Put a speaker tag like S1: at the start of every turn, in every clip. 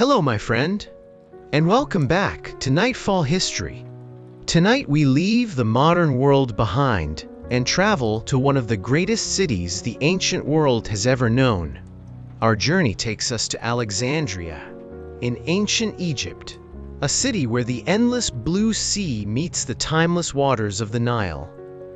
S1: Hello, my friend, and welcome back to Nightfall History. Tonight we leave the modern world behind and travel to one of the greatest cities the ancient world has ever known. Our journey takes us to Alexandria, in ancient Egypt, a city where the endless blue sea meets the timeless waters of the Nile.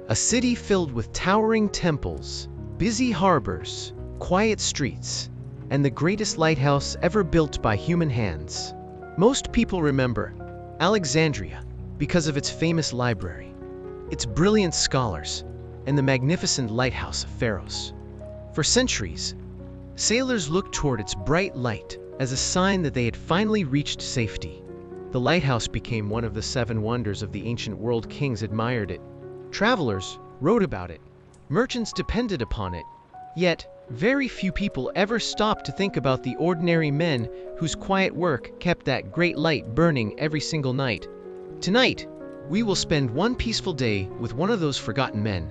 S1: A city filled with towering temples, busy harbors, quiet streets, and the greatest lighthouse ever built by human hands. Most people remember Alexandria because of its famous library, its brilliant scholars, and the magnificent lighthouse of Pharos. For centuries, sailors looked toward its bright light as a sign that they had finally reached safety. The lighthouse became one of the seven wonders of the ancient world. Kings admired it. Travelers wrote about it. Merchants depended upon it. Yet, very few people ever stopped to think about the ordinary men whose quiet work kept that great light burning every single night. Tonight, we will spend one peaceful day with one of those forgotten men.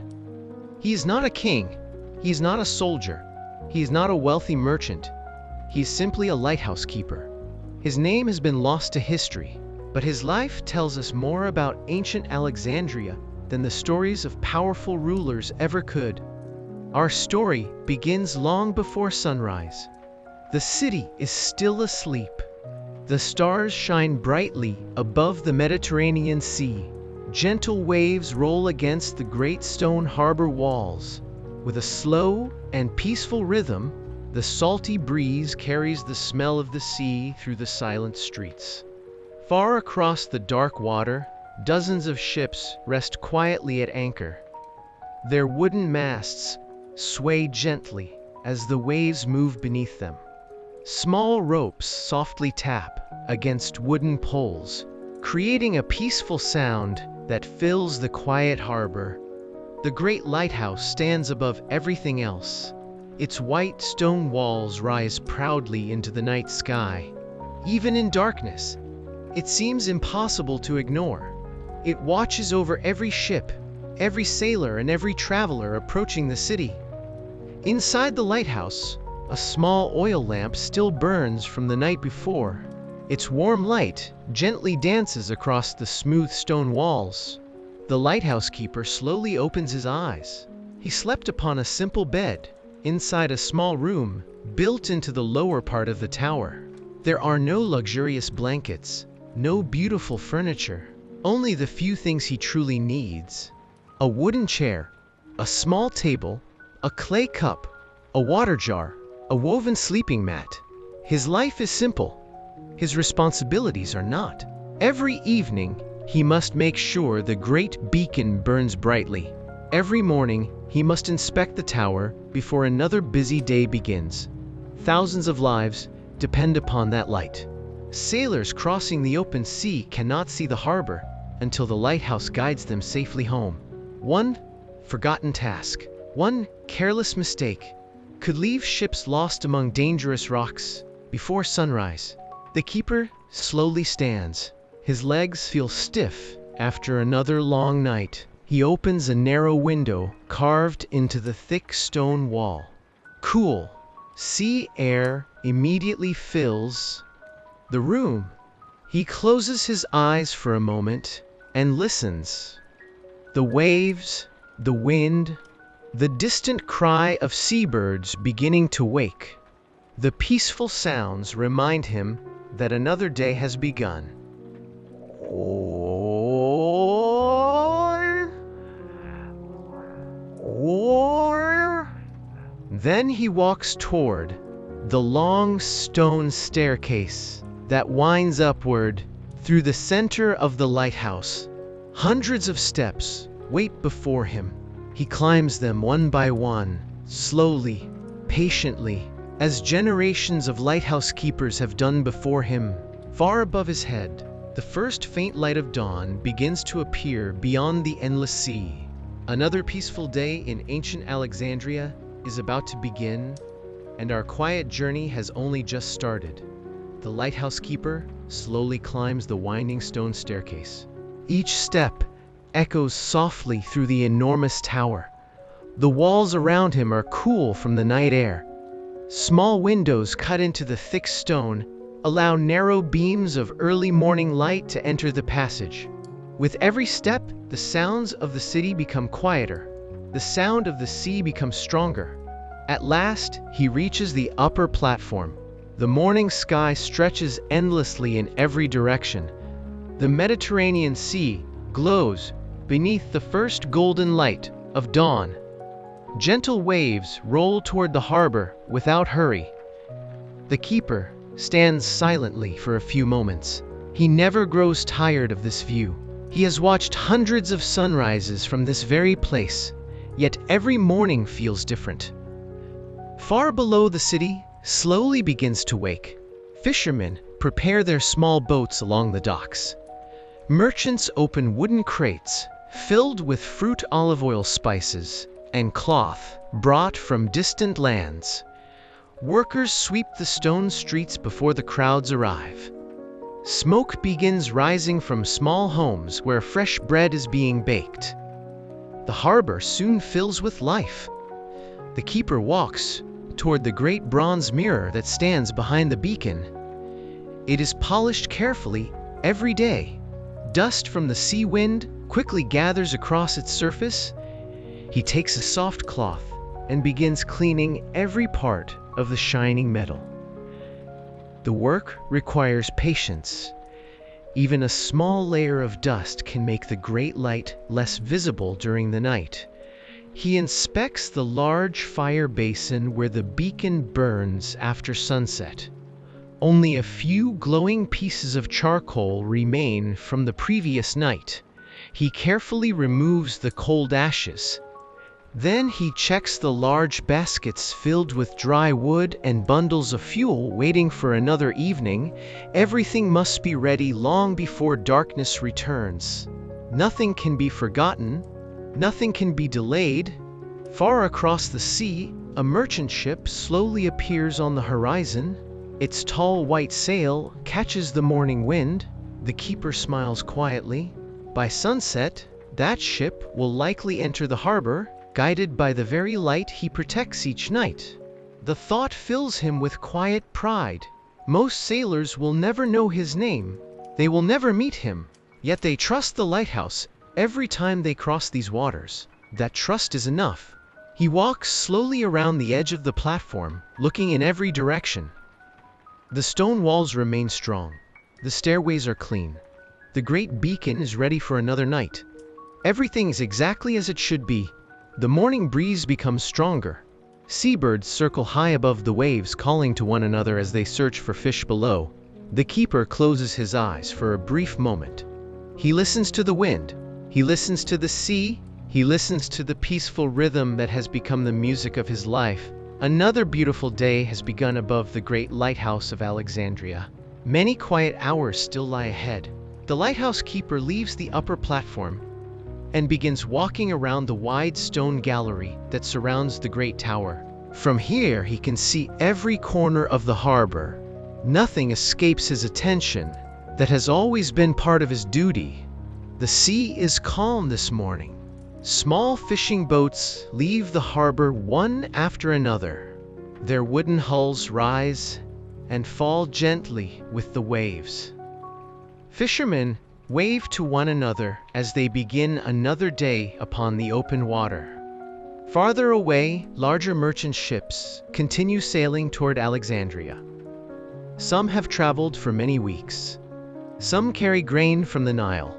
S1: He is not a king. He is not a soldier. He is not a wealthy merchant. He is simply a lighthouse keeper. His name has been lost to history, but his life tells us more about ancient Alexandria than the stories of powerful rulers ever could. Our story begins long before sunrise. The city is still asleep. The stars shine brightly above the Mediterranean Sea. Gentle waves roll against the great stone harbor walls. With a slow and peaceful rhythm, the salty breeze carries the smell of the sea through the silent streets. Far across the dark water, dozens of ships rest quietly at anchor. Their wooden masts sway gently as the waves move beneath them. Small ropes softly tap against wooden poles, creating a peaceful sound that fills the quiet harbor. The great lighthouse stands above everything else. Its white stone walls rise proudly into the night sky. Even in darkness, it seems impossible to ignore. It watches over every ship, every sailor, and every traveler approaching the city. Inside the lighthouse, a small oil lamp still burns from the night before. Its warm light gently dances across the smooth stone walls. The lighthouse keeper slowly opens his eyes. He slept upon a simple bed inside a small room built into the lower part of the tower. There are no luxurious blankets, no beautiful furniture, only the few things he truly needs. A wooden chair, a small table, a clay cup, a water jar, a woven sleeping mat. His life is simple. His responsibilities are not. Every evening, he must make sure the great beacon burns brightly. Every morning, he must inspect the tower before another busy day begins. Thousands of lives depend upon that light. Sailors crossing the open sea cannot see the harbor until the lighthouse guides them safely home. One forgotten task, one careless mistake, could leave ships lost among dangerous rocks. Before sunrise, the keeper slowly stands. His legs feel stiff after another long night. He opens a narrow window carved into the thick stone wall. Cool, sea air immediately fills the room. He closes his eyes for a moment and listens. The waves, the wind, the distant cry of seabirds beginning to wake. The peaceful sounds remind him that another day has begun. Then he walks toward the long stone staircase that winds upward through the center of the lighthouse. Hundreds of steps wait before him. He climbs them one by one, slowly, patiently, as generations of lighthouse keepers have done before him. Far above his head, the first faint light of dawn begins to appear beyond the endless sea. Another peaceful day in ancient Alexandria is about to begin, and our quiet journey has only just started. The lighthouse keeper slowly climbs the winding stone staircase. Each step echoes softly through the enormous tower. The walls around him are cool from the night air. Small windows cut into the thick stone allow narrow beams of early morning light to enter the passage. With every step, the sounds of the city become quieter. The sound of the sea becomes stronger. At last, he reaches the upper platform. The morning sky stretches endlessly in every direction. The Mediterranean Sea glows beneath the first golden light of dawn. Gentle waves roll toward the harbor without hurry. The keeper stands silently for a few moments. He never grows tired of this view. He has watched hundreds of sunrises from this very place, yet every morning feels different. Far below the city slowly begins to wake. Fishermen prepare their small boats along the docks. Merchants open wooden crates filled with fruit, olive oil, spices, and cloth brought from distant lands. Workers sweep the stone streets before the crowds arrive. Smoke begins rising from small homes where fresh bread is being baked. The harbor soon fills with life. The keeper walks toward the great bronze mirror that stands behind the beacon. It is polished carefully every day. Dust from the sea wind quickly gathers across its surface. He takes a soft cloth and begins cleaning every part of the shining metal. The work requires patience. Even a small layer of dust can make the great light less visible during the night. He inspects the large fire basin where the beacon burns after sunset. Only a few glowing pieces of charcoal remain from the previous night. He carefully removes the cold ashes. Then he checks the large baskets filled with dry wood and bundles of fuel waiting for another evening. Everything must be ready long before darkness returns. Nothing can be forgotten. Nothing can be delayed. Far across the sea, a merchant ship slowly appears on the horizon. Its tall white sail catches the morning wind. The keeper smiles quietly. By sunset, that ship will likely enter the harbor, guided by the very light he protects each night. The thought fills him with quiet pride. Most sailors will never know his name. They will never meet him. Yet they trust the lighthouse every time they cross these waters. That trust is enough. He walks slowly around the edge of the platform, looking in every direction. The stone walls remain strong. The stairways are clean. The great beacon is ready for another night. Everything is exactly as it should be. The morning breeze becomes stronger. Seabirds circle high above the waves, calling to one another as they search for fish below. The keeper closes his eyes for a brief moment. He listens to the wind. He listens to the sea. He listens to the peaceful rhythm that has become the music of his life. Another beautiful day has begun above the great Lighthouse of Alexandria. Many quiet hours still lie ahead. The lighthouse keeper leaves the upper platform and begins walking around the wide stone gallery that surrounds the great tower. From here, he can see every corner of the harbor. Nothing escapes his attention. That has always been part of his duty. The sea is calm this morning. Small fishing boats leave the harbor one after another. Their wooden hulls rise and fall gently with the waves. Fishermen wave to one another as they begin another day upon the open water. Farther away, larger merchant ships continue sailing toward Alexandria. Some have traveled for many weeks. Some carry grain from the Nile.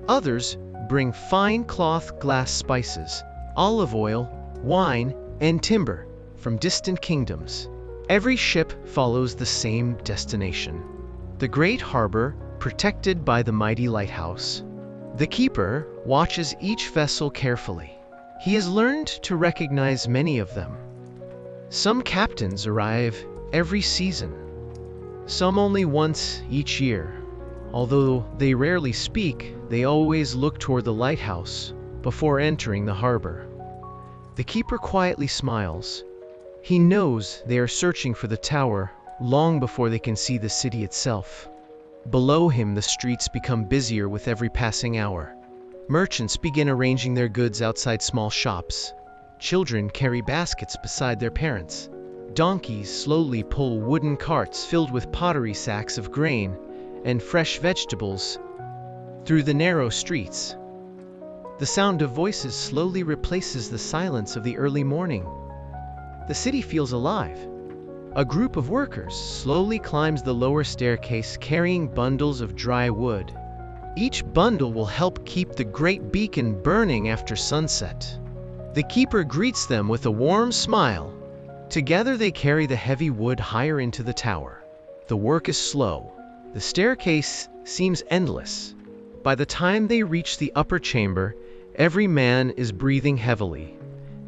S1: Others bring fine cloth, glass, spices, olive oil, wine, and timber from distant kingdoms. Every ship follows the same destination: the great harbor protected by the mighty lighthouse. The keeper watches each vessel carefully. He has learned to recognize many of them. Some captains arrive every season, some only once each year. Although they rarely speak, they always look toward the lighthouse before entering the harbor. The keeper quietly smiles. He knows they are searching for the tower long before they can see the city itself. Below him, the streets become busier with every passing hour. Merchants begin arranging their goods outside small shops. Children carry baskets beside their parents. Donkeys slowly pull wooden carts filled with pottery sacks of grain and fresh vegetables through the narrow streets. The sound of voices slowly replaces the silence of the early morning. The city feels alive. A group of workers slowly climbs the lower staircase carrying bundles of dry wood. Each bundle will help keep the great beacon burning after sunset. The keeper greets them with a warm smile. Together they carry the heavy wood higher into the tower. The work is slow. The staircase seems endless. By the time they reach the upper chamber, every man is breathing heavily.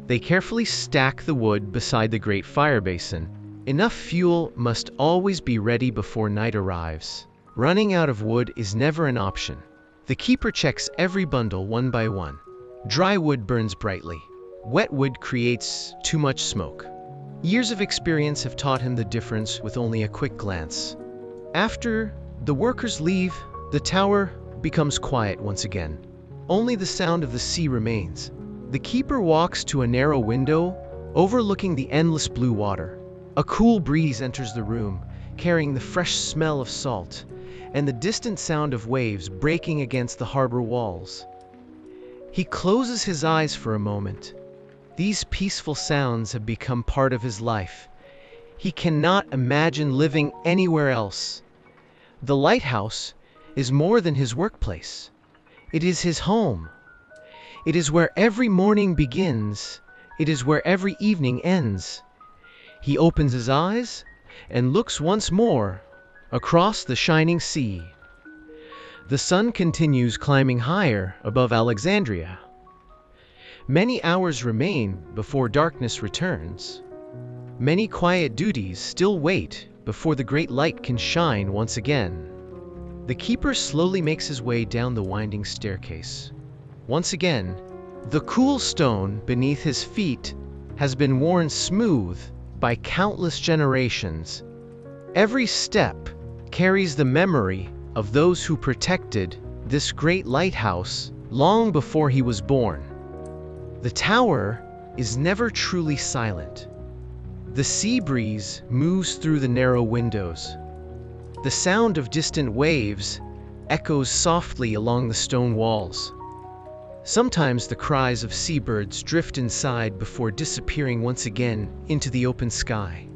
S1: They carefully stack the wood beside the great fire basin. Enough fuel must always be ready before night arrives. Running out of wood is never an option. The keeper checks every bundle one by one. Dry wood burns brightly. Wet wood creates too much smoke. Years of experience have taught him the difference with only a quick glance. After the workers leave, the tower becomes quiet once again. Only the sound of the sea remains. The keeper walks to a narrow window overlooking the endless blue water. A cool breeze enters the room, carrying the fresh smell of salt and the distant sound of waves breaking against the harbor walls. He closes his eyes for a moment. These peaceful sounds have become part of his life. He cannot imagine living anywhere else. The lighthouse is more than his workplace. It is his home. It is where every morning begins. It is where every evening ends. He opens his eyes and looks once more across the shining sea. The sun continues climbing higher above Alexandria. Many hours remain before darkness returns. Many quiet duties still wait before the great light can shine once again. The keeper slowly makes his way down the winding staircase. Once again, the cool stone beneath his feet has been worn smooth by countless generations. Every step carries the memory of those who protected this great lighthouse long before he was born. The tower is never truly silent. The sea breeze moves through the narrow windows. The sound of distant waves echoes softly along the stone walls. Sometimes the cries of seabirds drift inside before disappearing once again into the open sky.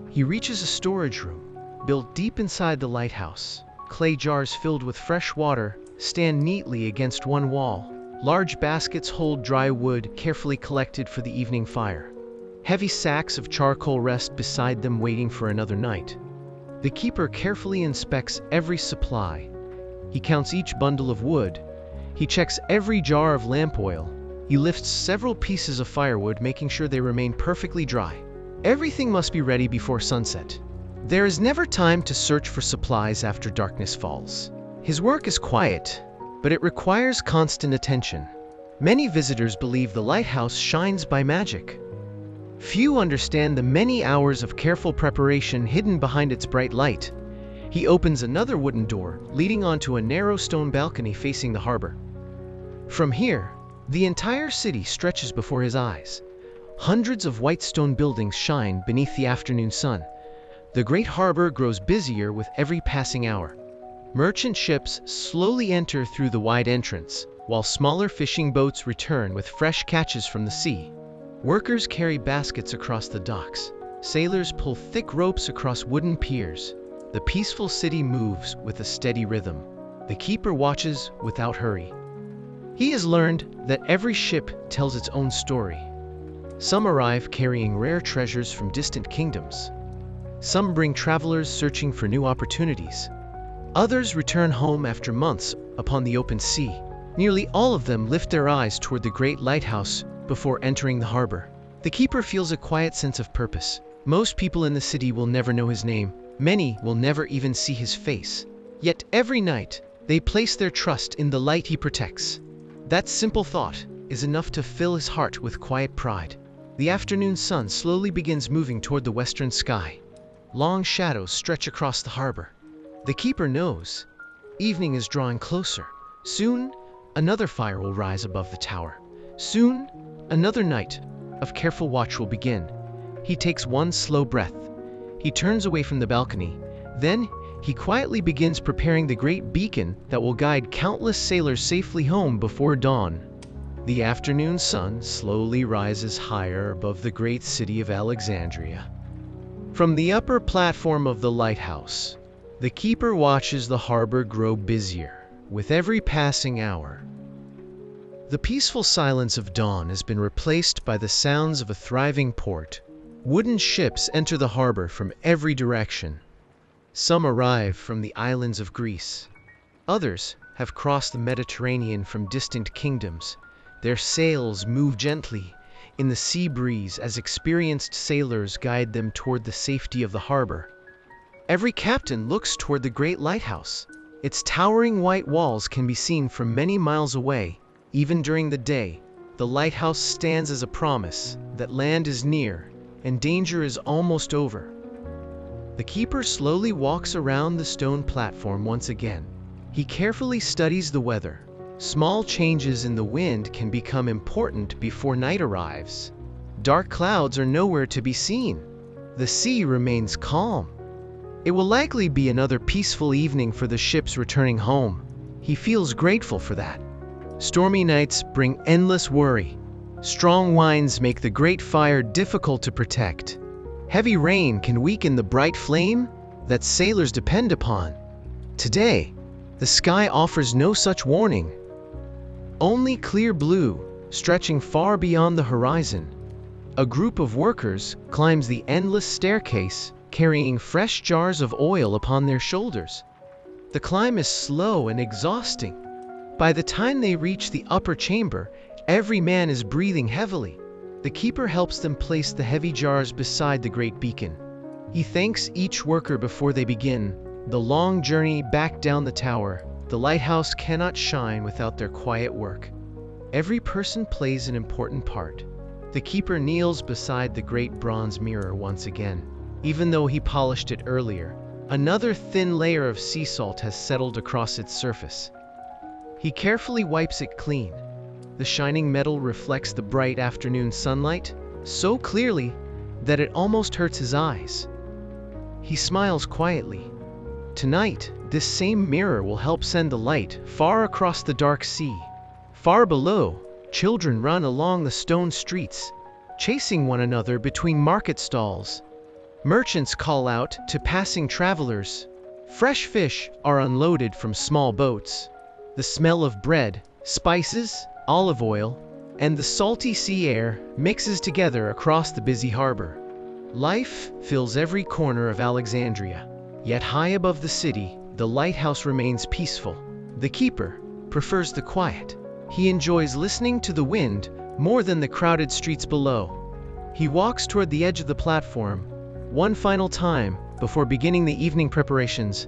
S1: He reaches a storage room built deep inside the lighthouse. Clay jars filled with fresh water stand neatly against one wall. Large baskets hold dry wood carefully collected for the evening fire. Heavy sacks of charcoal rest beside them waiting for another night. The keeper carefully inspects every supply. He counts each bundle of wood. He checks every jar of lamp oil. He lifts several pieces of firewood, making sure they remain perfectly dry. Everything must be ready before sunset. There is never time to search for supplies after darkness falls. His work is quiet, but it requires constant attention. Many visitors believe the lighthouse shines by magic. Few understand the many hours of careful preparation hidden behind its bright light. He opens another wooden door, leading onto a narrow stone balcony facing the harbor. From here, the entire city stretches before his eyes. Hundreds of white stone buildings shine beneath the afternoon sun. The great harbor grows busier with every passing hour. Merchant ships slowly enter through the wide entrance, while smaller fishing boats return with fresh catches from the sea. Workers carry baskets across the docks. Sailors pull thick ropes across wooden piers. The peaceful city moves with a steady rhythm. The keeper watches without hurry. He has learned that every ship tells its own story. Some arrive carrying rare treasures from distant kingdoms. Some bring travelers searching for new opportunities. Others return home after months upon the open sea. Nearly all of them lift their eyes toward the great lighthouse before entering the harbor. The keeper feels a quiet sense of purpose. Most people in the city will never know his name. Many will never even see his face. Yet every night, they place their trust in the light he protects. That simple thought is enough to fill his heart with quiet pride. The afternoon sun slowly begins moving toward the western sky. Long shadows stretch across the harbor. The keeper knows evening is drawing closer. Soon, another fire will rise above the tower. Soon, another night of careful watch will begin. He takes one slow breath. He turns away from the balcony. Then, he quietly begins preparing the great beacon that will guide countless sailors safely home before dawn. The afternoon sun slowly rises higher above the great city of Alexandria. From the upper platform of the lighthouse, the keeper watches the harbor grow busier with every passing hour. The peaceful silence of dawn has been replaced by the sounds of a thriving port. Wooden ships enter the harbor from every direction. Some arrive from the islands of Greece. Others have crossed the Mediterranean from distant kingdoms. Their sails move gently in the sea breeze as experienced sailors guide them toward the safety of the harbor. Every captain looks toward the great lighthouse. Its towering white walls can be seen from many miles away. Even during the day, the lighthouse stands as a promise that land is near and danger is almost over. The keeper slowly walks around the stone platform once again. He carefully studies the weather. Small changes in the wind can become important before night arrives. Dark clouds are nowhere to be seen. The sea remains calm. It will likely be another peaceful evening for the ships returning home. He feels grateful for that. Stormy nights bring endless worry. Strong winds make the great fire difficult to protect. Heavy rain can weaken the bright flame that sailors depend upon. Today, the sky offers no such warning. Only clear blue, stretching far beyond the horizon. A group of workers climbs the endless staircase, carrying fresh jars of oil upon their shoulders. The climb is slow and exhausting. By the time they reach the upper chamber, every man is breathing heavily. The keeper helps them place the heavy jars beside the great beacon. He thanks each worker before they begin the long journey back down the tower. The lighthouse cannot shine without their quiet work. Every person plays an important part. The keeper kneels beside the great bronze mirror once again. Even though he polished it earlier, another thin layer of sea salt has settled across its surface. He carefully wipes it clean. The shining metal reflects the bright afternoon sunlight so clearly that it almost hurts his eyes. He smiles quietly. Tonight, this same mirror will help send the light far across the dark sea. Far below, children run along the stone streets, chasing one another between market stalls. Merchants call out to passing travelers. Fresh fish are unloaded from small boats. The smell of bread, spices, olive oil, and the salty sea air mixes together across the busy harbor. Life fills every corner of Alexandria. Yet high above the city, the lighthouse remains peaceful. The keeper prefers the quiet. He enjoys listening to the wind more than the crowded streets below. He walks toward the edge of the platform, one final time before beginning the evening preparations.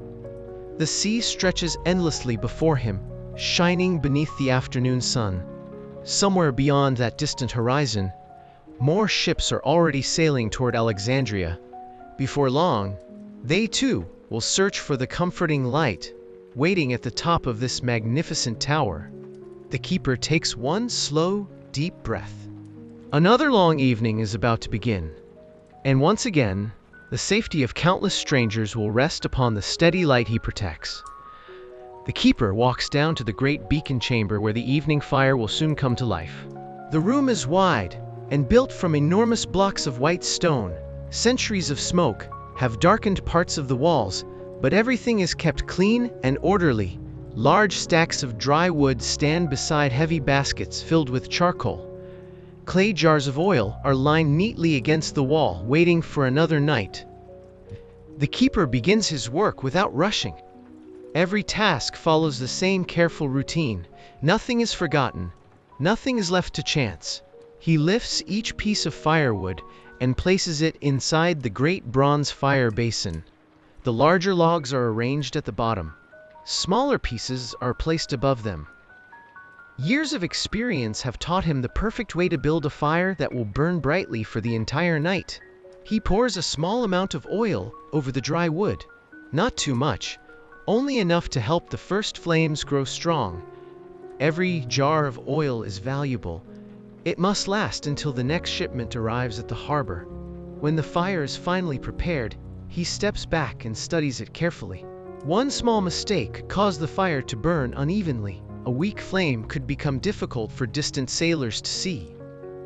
S1: The sea stretches endlessly before him, shining beneath the afternoon sun. Somewhere beyond that distant horizon, more ships are already sailing toward Alexandria. Before long, they too will search for the comforting light waiting at the top of this magnificent tower. The keeper takes one slow, deep breath. Another long evening is about to begin, and once again, the safety of countless strangers will rest upon the steady light he protects. The keeper walks down to the great beacon chamber where the evening fire will soon come to life. The room is wide and built from enormous blocks of white stone. Centuries of smoke have darkened parts of the walls, but everything is kept clean and orderly. Large stacks of dry wood stand beside heavy baskets filled with charcoal. Clay jars of oil are lined neatly against the wall, waiting for another night. The keeper begins his work without rushing. Every task follows the same careful routine. Nothing is forgotten. Nothing is left to chance. He lifts each piece of firewood and places it inside the great bronze fire basin. The larger logs are arranged at the bottom. Smaller pieces are placed above them. Years of experience have taught him the perfect way to build a fire that will burn brightly for the entire night. He pours a small amount of oil over the dry wood. Not too much, only enough to help the first flames grow strong. Every jar of oil is valuable. It must last until the next shipment arrives at the harbor. When the fire is finally prepared, he steps back and studies it carefully. One small mistake caused the fire to burn unevenly. A weak flame could become difficult for distant sailors to see.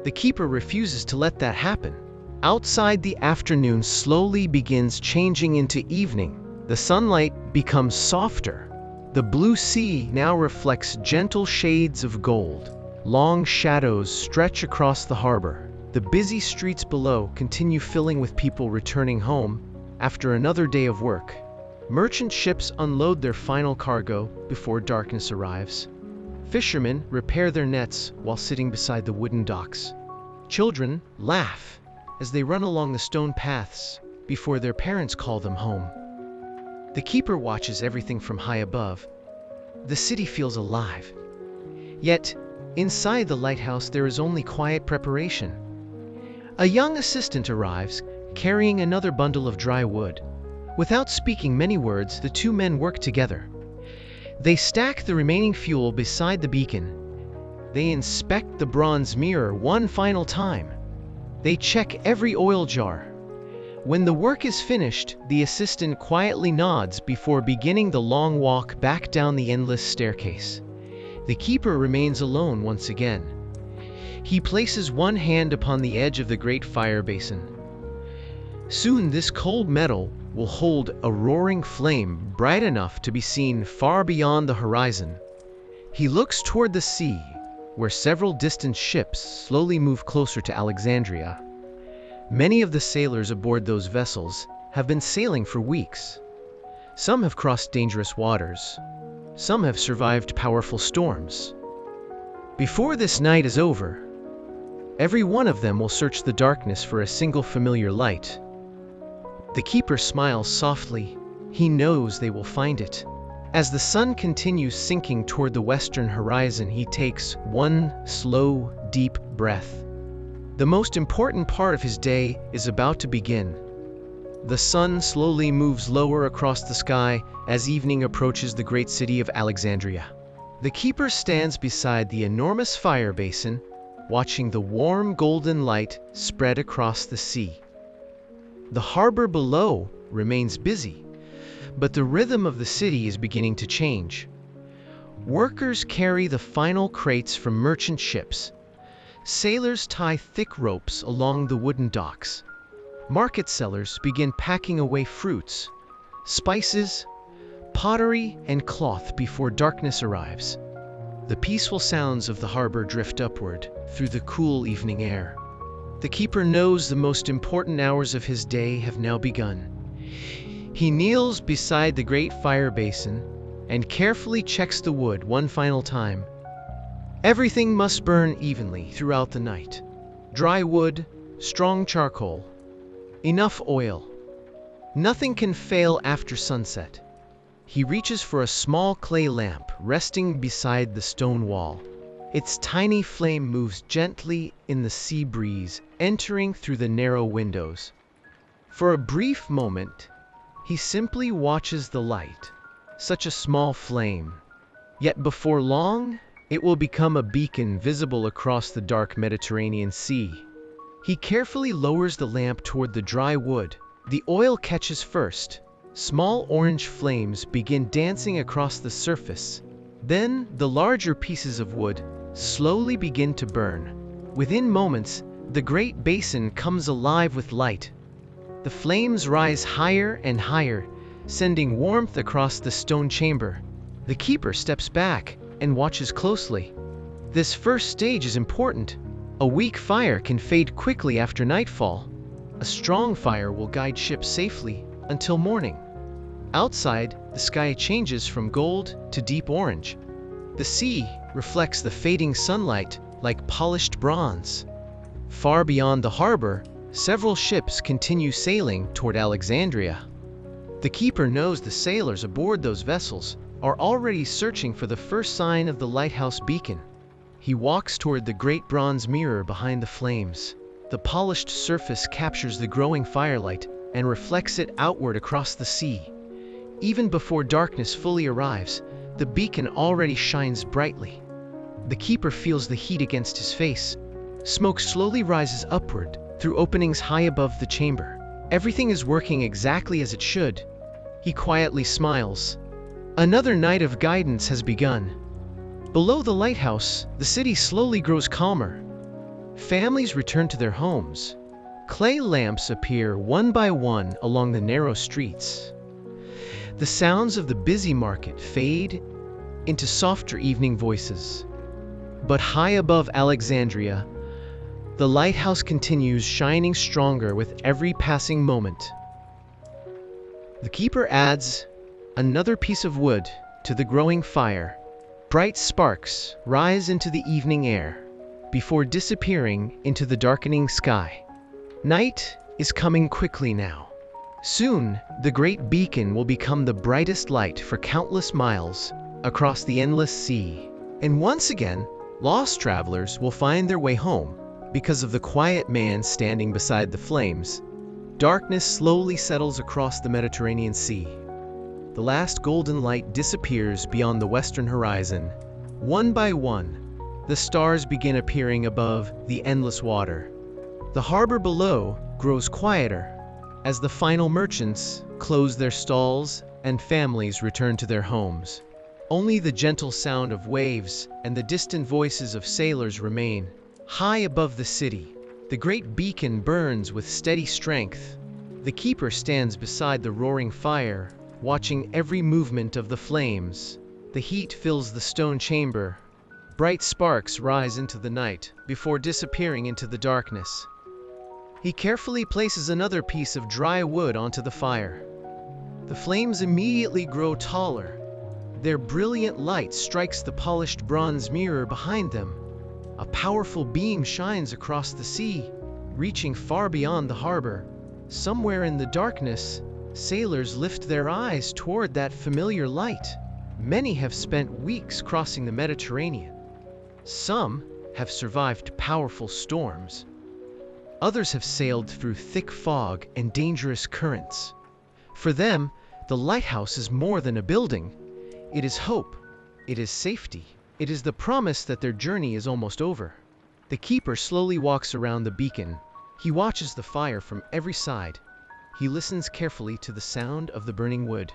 S1: The keeper refuses to let that happen. Outside, the afternoon slowly begins changing into evening. The sunlight becomes softer. The blue sea now reflects gentle shades of gold. Long shadows stretch across the harbor. The busy streets below continue filling with people returning home after another day of work. Merchant ships unload their final cargo before darkness arrives. Fishermen repair their nets while sitting beside the wooden docks. Children laugh as they run along the stone paths before their parents call them home. The keeper watches everything from high above. The city feels alive. Yet, inside the lighthouse there is only quiet preparation. A young assistant arrives, carrying another bundle of dry wood. Without speaking many words, the two men work together. They stack the remaining fuel beside the beacon. They inspect the bronze mirror one final time. They check every oil jar. When the work is finished, the assistant quietly nods before beginning the long walk back down the endless staircase. The keeper remains alone once again. He places one hand upon the edge of the great fire basin. Soon this cold metal will hold a roaring flame bright enough to be seen far beyond the horizon. He looks toward the sea, where several distant ships slowly move closer to Alexandria. Many of the sailors aboard those vessels have been sailing for weeks. Some have crossed dangerous waters. Some have survived powerful storms. Before this night is over, every one of them will search the darkness for a single familiar light. The keeper smiles softly. He knows they will find it. As the sun continues sinking toward the western horizon, he takes one slow, deep breath. The most important part of his day is about to begin. The sun slowly moves lower across the sky as evening approaches the great city of Alexandria. The keeper stands beside the enormous fire basin, watching the warm golden light spread across the sea. The harbor below remains busy, but the rhythm of the city is beginning to change. Workers carry the final crates from merchant ships. Sailors tie thick ropes along the wooden docks. Market sellers begin packing away fruits, spices, pottery, and cloth before darkness arrives. The peaceful sounds of the harbor drift upward through the cool evening air. The keeper knows the most important hours of his day have now begun. He kneels beside the great fire basin and carefully checks the wood one final time. Everything must burn evenly throughout the night. Dry wood, strong charcoal, enough oil. Nothing can fail after sunset. He reaches for a small clay lamp resting beside the stone wall. Its tiny flame moves gently in the sea breeze, entering through the narrow windows. For a brief moment, he simply watches the light, such a small flame. Yet before long, it will become a beacon visible across the dark Mediterranean Sea. He carefully lowers the lamp toward the dry wood. The oil catches first. Small orange flames begin dancing across the surface. Then the larger pieces of wood slowly begin to burn. Within moments, the great basin comes alive with light. The flames rise higher and higher, sending warmth across the stone chamber. The keeper steps back and watches closely. This first stage is important. A weak fire can fade quickly after nightfall. A strong fire will guide ships safely until morning. Outside, the sky changes from gold to deep orange. The sea reflects the fading sunlight like polished bronze. Far beyond the harbor, several ships continue sailing toward Alexandria. The keeper knows the sailors aboard those vessels are already searching for the first sign of the lighthouse beacon. He walks toward the great bronze mirror behind the flames. The polished surface captures the growing firelight and reflects it outward across the sea. Even before darkness fully arrives, the beacon already shines brightly. The keeper feels the heat against his face. Smoke slowly rises upward, through openings high above the chamber. Everything is working exactly as it should. He quietly smiles. Another night of guidance has begun. Below the lighthouse, the city slowly grows calmer. Families return to their homes. Clay lamps appear one by one along the narrow streets. The sounds of the busy market fade into softer evening voices. But high above Alexandria, the lighthouse continues shining stronger with every passing moment. The keeper adds another piece of wood to the growing fire. Bright sparks rise into the evening air before disappearing into the darkening sky. Night is coming quickly now. Soon, the great beacon will become the brightest light for countless miles across the endless sea. And once again, lost travelers will find their way home because of the quiet man standing beside the flames. Darkness slowly settles across the Mediterranean Sea. The last golden light disappears beyond the western horizon. One by one, the stars begin appearing above the endless water. The harbor below grows quieter as the final merchants close their stalls and families return to their homes. Only the gentle sound of waves and the distant voices of sailors remain. High above the city, the great beacon burns with steady strength. The keeper stands beside the roaring fire, watching every movement of the flames. The heat fills the stone chamber. Bright sparks rise into the night before disappearing into the darkness. He carefully places another piece of dry wood onto the fire. The flames immediately grow taller. Their brilliant light strikes the polished bronze mirror behind them. A powerful beam shines across the sea, reaching far beyond the harbor. Somewhere in the darkness, sailors lift their eyes toward that familiar light. Many have spent weeks crossing the Mediterranean. Some have survived powerful storms. Others have sailed through thick fog and dangerous currents. For them, the lighthouse is more than a building. It is hope. It is safety. It is the promise that their journey is almost over. The keeper slowly walks around the beacon. He watches the fire from every side. He listens carefully to the sound of the burning wood.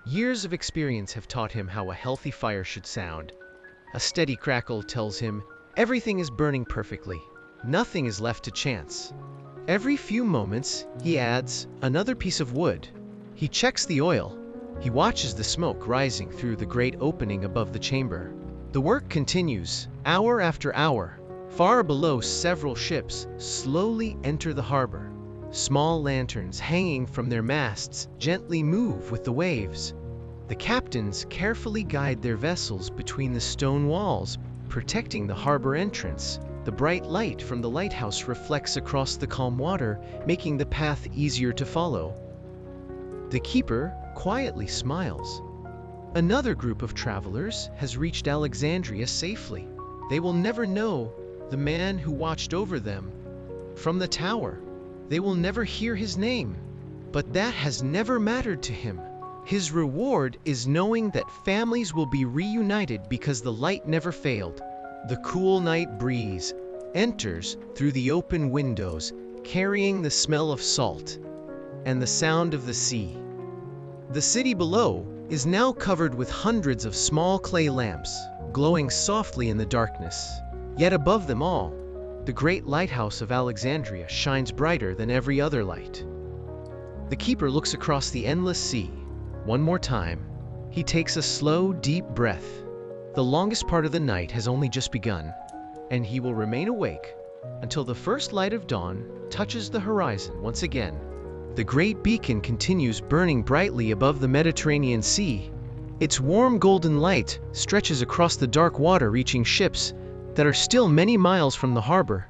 S1: Years of experience have taught him how a healthy fire should sound. A steady crackle tells him everything is burning perfectly. Nothing is left to chance. Every few moments, he adds another piece of wood. He checks the oil. He watches the smoke rising through the great opening above the chamber. The work continues, hour after hour. Far below, several ships slowly enter the harbor. Small lanterns hanging from their masts gently move with the waves. The captains carefully guide their vessels between the stone walls, protecting the harbor entrance. The bright light from the lighthouse reflects across the calm water, making the path easier to follow. The keeper quietly smiles. Another group of travelers has reached Alexandria safely. They will never know the man who watched over them from the tower. They will never hear his name, but that has never mattered to him. His reward is knowing that families will be reunited because the light never failed. The cool night breeze enters through the open windows, carrying the smell of salt and the sound of the sea. The city below is now covered with hundreds of small clay lamps, glowing softly in the darkness. Yet above them all, the great Lighthouse of Alexandria shines brighter than every other light. The keeper looks across the endless sea. One more time, he takes a slow, deep breath. The longest part of the night has only just begun, and he will remain awake until the first light of dawn touches the horizon once again. The great beacon continues burning brightly above the Mediterranean Sea. Its warm golden light stretches across the dark water, reaching ships that are still many miles from the harbor.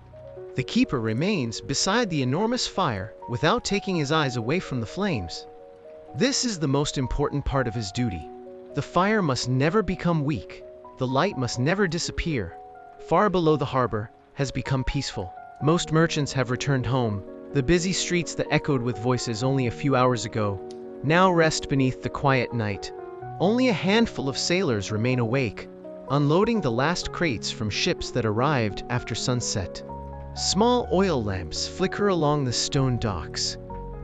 S1: The keeper remains beside the enormous fire without taking his eyes away from the flames. This is the most important part of his duty. The fire must never become weak. The light must never disappear. Far below the harbor has become peaceful. Most merchants have returned home. The busy streets that echoed with voices only a few hours ago now rest beneath the quiet night. Only a handful of sailors remain awake, unloading the last crates from ships that arrived after sunset. Small oil lamps flicker along the stone docks,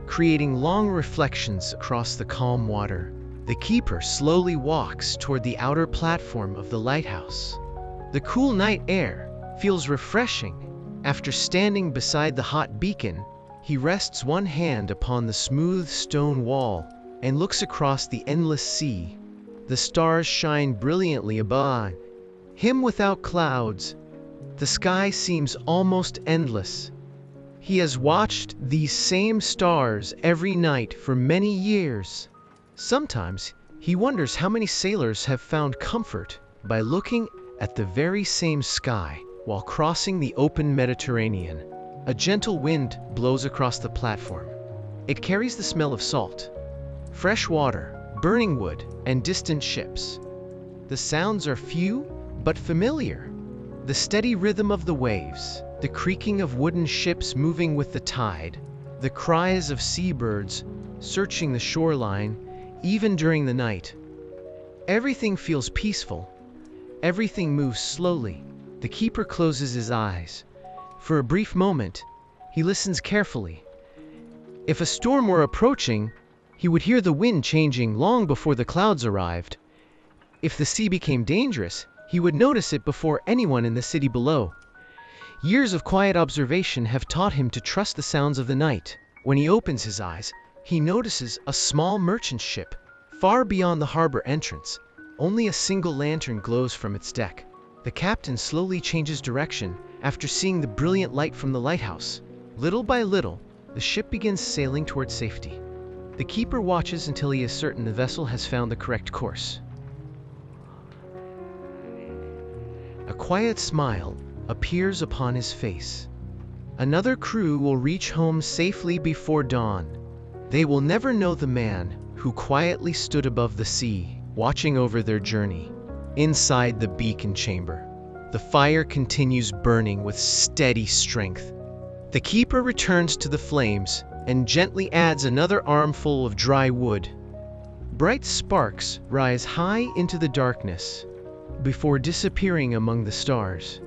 S1: creating long reflections across the calm water. The keeper slowly walks toward the outer platform of the lighthouse. The cool night air feels refreshing. After standing beside the hot beacon, he rests one hand upon the smooth stone wall and looks across the endless sea. The stars shine brilliantly above him without clouds. The sky seems almost endless. He has watched these same stars every night for many years. Sometimes he wonders how many sailors have found comfort by looking at the very same sky while crossing the open Mediterranean. A gentle wind blows across the platform. It carries the smell of salt, fresh water, burning wood, and distant ships. The sounds are few but familiar. The steady rhythm of the waves, the creaking of wooden ships moving with the tide, the cries of seabirds searching the shoreline, even during the night. Everything feels peaceful. Everything moves slowly. The keeper closes his eyes. For a brief moment, he listens carefully. If a storm were approaching, he would hear the wind changing long before the clouds arrived. If the sea became dangerous, he would notice it before anyone in the city below. Years of quiet observation have taught him to trust the sounds of the night. When he opens his eyes, he notices a small merchant ship, far beyond the harbor entrance. Only a single lantern glows from its deck. The captain slowly changes direction after seeing the brilliant light from the lighthouse. Little by little, the ship begins sailing towards safety. The keeper watches until he is certain the vessel has found the correct course. A quiet smile appears upon his face. Another crew will reach home safely before dawn. They will never know the man who quietly stood above the sea, watching over their journey. Inside the beacon chamber, the fire continues burning with steady strength. The keeper returns to the flames and gently adds another armful of dry wood. Bright sparks rise high into the darkness before disappearing among the stars.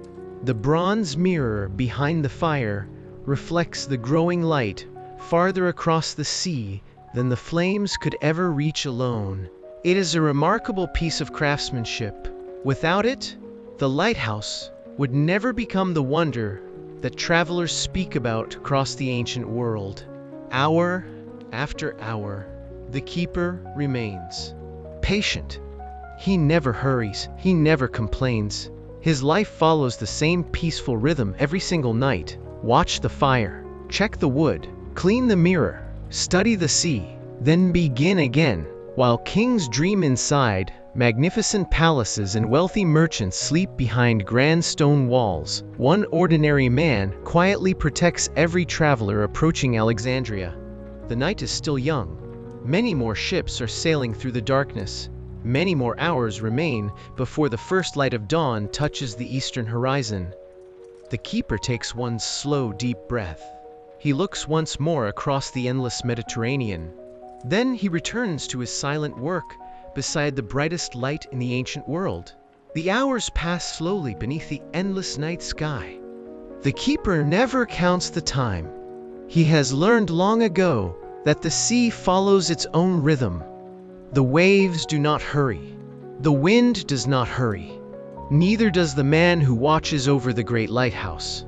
S1: The bronze mirror behind the fire reflects the growing light farther across the sea than the flames could ever reach alone. It is a remarkable piece of craftsmanship. Without it, the lighthouse would never become the wonder that travelers speak about across the ancient world. Hour after hour, the keeper remains patient. He never hurries, he never complains. His life follows the same peaceful rhythm every single night. Watch the fire, check the wood, clean the mirror, study the sea, then begin again. While kings dream inside magnificent palaces and wealthy merchants sleep behind grand stone walls, one ordinary man quietly protects every traveler approaching Alexandria. The night is still young. Many more ships are sailing through the darkness. Many more hours remain before the first light of dawn touches the eastern horizon. The keeper takes one slow, deep breath. He looks once more across the endless Mediterranean. Then he returns to his silent work beside the brightest light in the ancient world. The hours pass slowly beneath the endless night sky. The keeper never counts the time. He has learned long ago that the sea follows its own rhythm. The waves do not hurry. The wind does not hurry. Neither does the man who watches over the great lighthouse.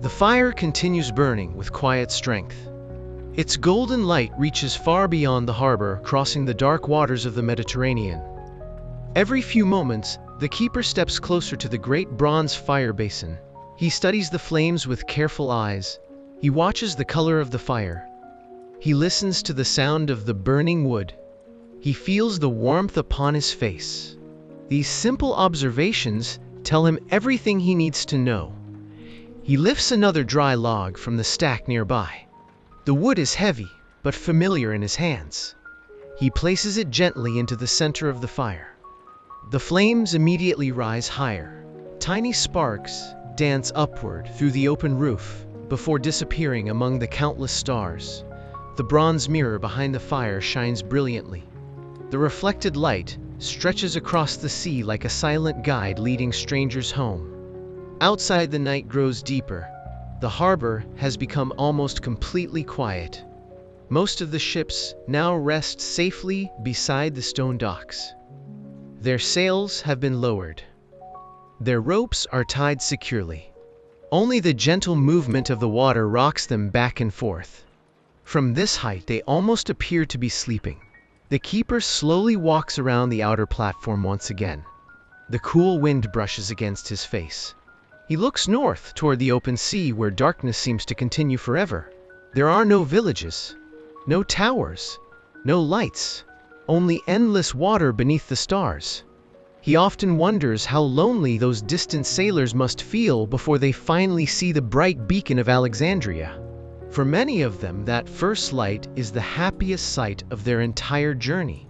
S1: The fire continues burning with quiet strength. Its golden light reaches far beyond the harbor, crossing the dark waters of the Mediterranean. Every few moments, the keeper steps closer to the great bronze fire basin. He studies the flames with careful eyes. He watches the color of the fire. He listens to the sound of the burning wood. He feels the warmth upon his face. These simple observations tell him everything he needs to know. He lifts another dry log from the stack nearby. The wood is heavy, but familiar in his hands. He places it gently into the center of the fire. The flames immediately rise higher. Tiny sparks dance upward through the open roof before disappearing among the countless stars. The bronze mirror behind the fire shines brilliantly. The reflected light stretches across the sea like a silent guide leading strangers home. Outside, the night grows deeper. the harbor has become almost completely quiet. Most of the ships now rest safely beside the stone docks. Their sails have been lowered. Their ropes are tied securely. Only the gentle movement of the water rocks them back and forth. From this height, they almost appear to be sleeping. The keeper slowly walks around the outer platform once again. The cool wind brushes against his face. He looks north toward the open sea where darkness seems to continue forever. There are no villages, no towers, no lights, only endless water beneath the stars. He often wonders how lonely those distant sailors must feel before they finally see the bright beacon of Alexandria. For many of them, that first light is the happiest sight of their entire journey.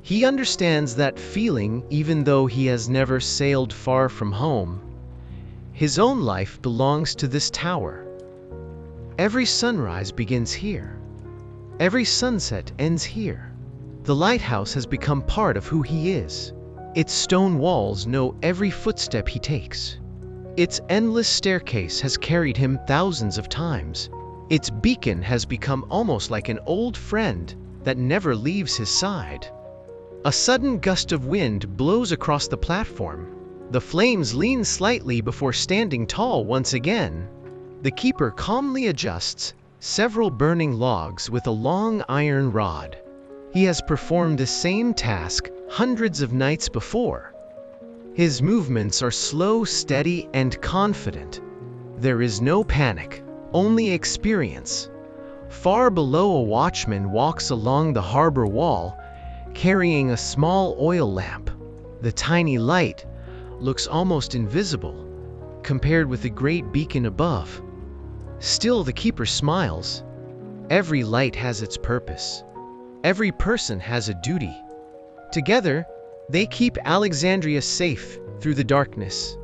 S1: He understands that feeling even though he has never sailed far from home. His own life belongs to this tower. Every sunrise begins here. Every sunset ends here. The lighthouse has become part of who he is. Its stone walls know every footstep he takes. Its endless staircase has carried him thousands of times. Its beacon has become almost like an old friend that never leaves his side. A sudden gust of wind blows across the platform. The flames lean slightly before standing tall once again. The keeper calmly adjusts several burning logs with a long iron rod. He has performed the same task hundreds of nights before. His movements are slow, steady, and confident. There is no panic, only experience. Far below, a watchman walks along the harbor wall, carrying a small oil lamp. The tiny light looks almost invisible compared with the great beacon above. Still, the keeper smiles. Every light has its purpose. Every person has a duty. Together, they keep Alexandria safe through the darkness.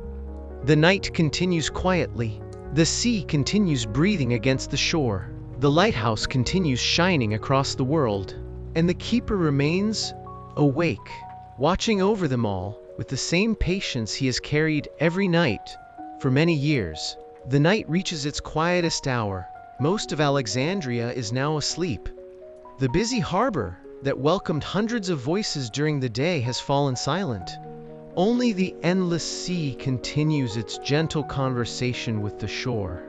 S1: The night continues quietly. The sea continues breathing against the shore. The lighthouse continues shining across the world. And the keeper remains awake, watching over them all with the same patience he has carried every night for many years. The night reaches its quietest hour. Most of Alexandria is now asleep. The busy harbor that welcomed hundreds of voices during the day has fallen silent. Only the endless sea continues its gentle conversation with the shore.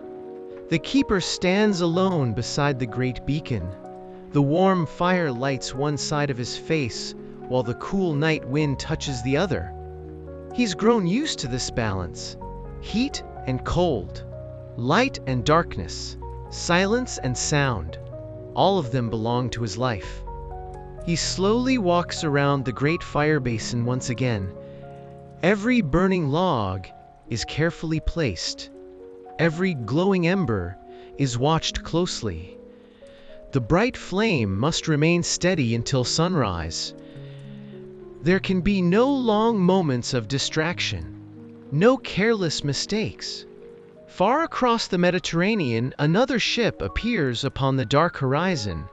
S1: The keeper stands alone beside the great beacon. The warm fire lights one side of his face, while the cool night wind touches the other. He's grown used to this balance. Heat and cold, light and darkness, silence and sound. All of them belong to his life. He slowly walks around the great fire basin once again. Every burning log is carefully placed. Every glowing ember is watched closely. The bright flame must remain steady until sunrise. There can be no long moments of distraction, no careless mistakes. Far across the Mediterranean, another ship appears upon the dark horizon.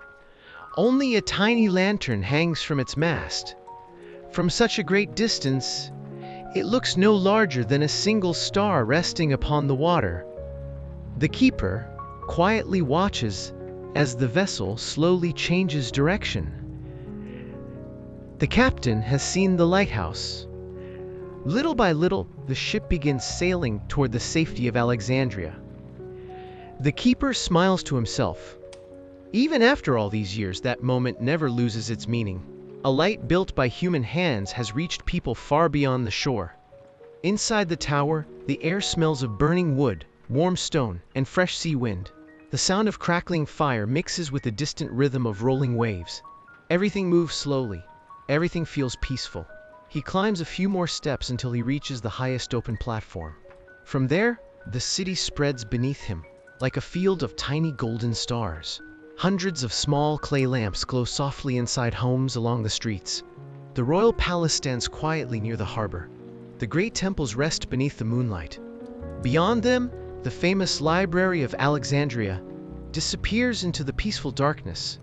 S1: Only a tiny lantern hangs from its mast. From such a great distance, it looks no larger than a single star resting upon the water. The keeper quietly watches as the vessel slowly changes direction. The captain has seen the lighthouse. Little by little, the ship begins sailing toward the safety of Alexandria. The keeper smiles to himself. Even after all these years, that moment never loses its meaning. A light built by human hands has reached people far beyond the shore. Inside the tower, the air smells of burning wood, warm stone, and fresh sea wind. The sound of crackling fire mixes with the distant rhythm of rolling waves. Everything moves slowly. Everything feels peaceful. He climbs a few more steps until he reaches the highest open platform. From there, the city spreads beneath him, like a field of tiny golden stars. Hundreds of small clay lamps glow softly inside homes along the streets. The royal palace stands quietly near the harbor. The great temples rest beneath the moonlight. Beyond them, the famous Library of Alexandria disappears into the peaceful darkness.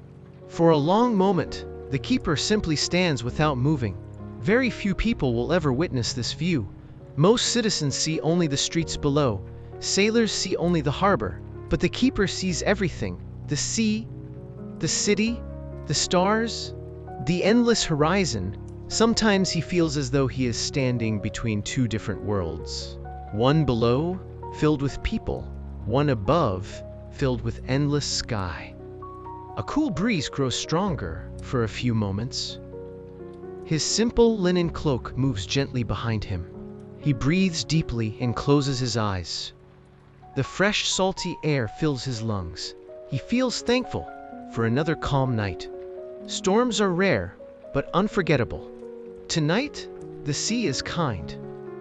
S1: For a long moment, the keeper simply stands without moving. Very few people will ever witness this view. Most citizens see only the streets below, Sailors see only the harbor, but the keeper sees everything: the sea, the city, the stars, the endless horizon. Sometimes he feels as though he is standing between two different worlds. One below, filled with people, one above, filled with endless sky. A cool breeze grows stronger for a few moments. His simple linen cloak moves gently behind him. He breathes deeply and closes his eyes. The fresh, salty air fills his lungs. He feels thankful for another calm night. Storms are rare, but unforgettable. Tonight, the sea is kind.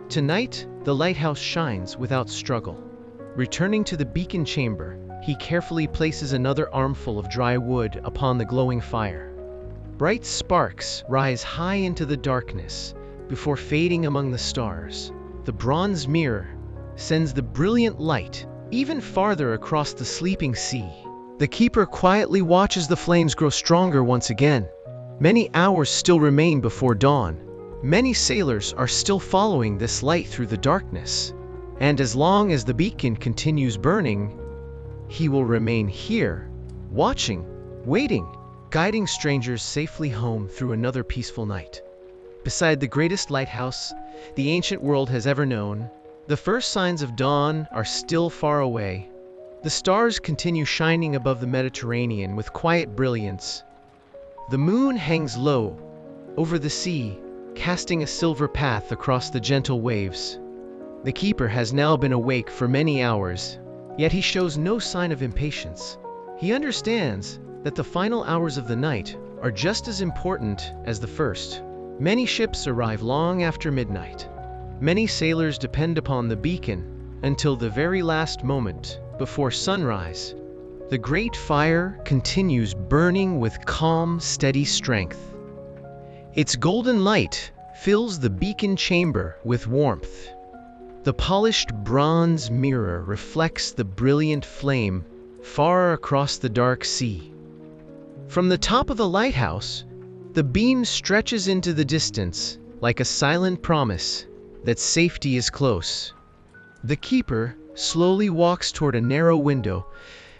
S1: Tonight, the lighthouse shines without struggle. Returning to the beacon chamber, he carefully places another armful of dry wood upon the glowing fire. Bright sparks rise high into the darkness before fading among the stars. The bronze mirror sends the brilliant light even farther across the sleeping sea. The keeper quietly watches the flames grow stronger once again. Many hours still remain before dawn. Many sailors are still following this light through the darkness. And as long as the beacon continues burning, he will remain here, watching, waiting, guiding strangers safely home through another peaceful night. Beside the greatest lighthouse the ancient world has ever known, the first signs of dawn are still far away. The stars continue shining above the Mediterranean with quiet brilliance. The moon hangs low over the sea, casting a silver path across the gentle waves. The keeper has now been awake for many hours, yet he shows no sign of impatience. He understands that the final hours of the night are just as important as the first. Many ships arrive long after midnight. Many sailors depend upon the beacon until the very last moment before sunrise. The great fire continues burning with calm, steady strength. Its golden light fills the beacon chamber with warmth. The polished bronze mirror reflects the brilliant flame far across the dark sea. From the top of the lighthouse, the beam stretches into the distance like a silent promise that safety is close. The keeper slowly walks toward a narrow window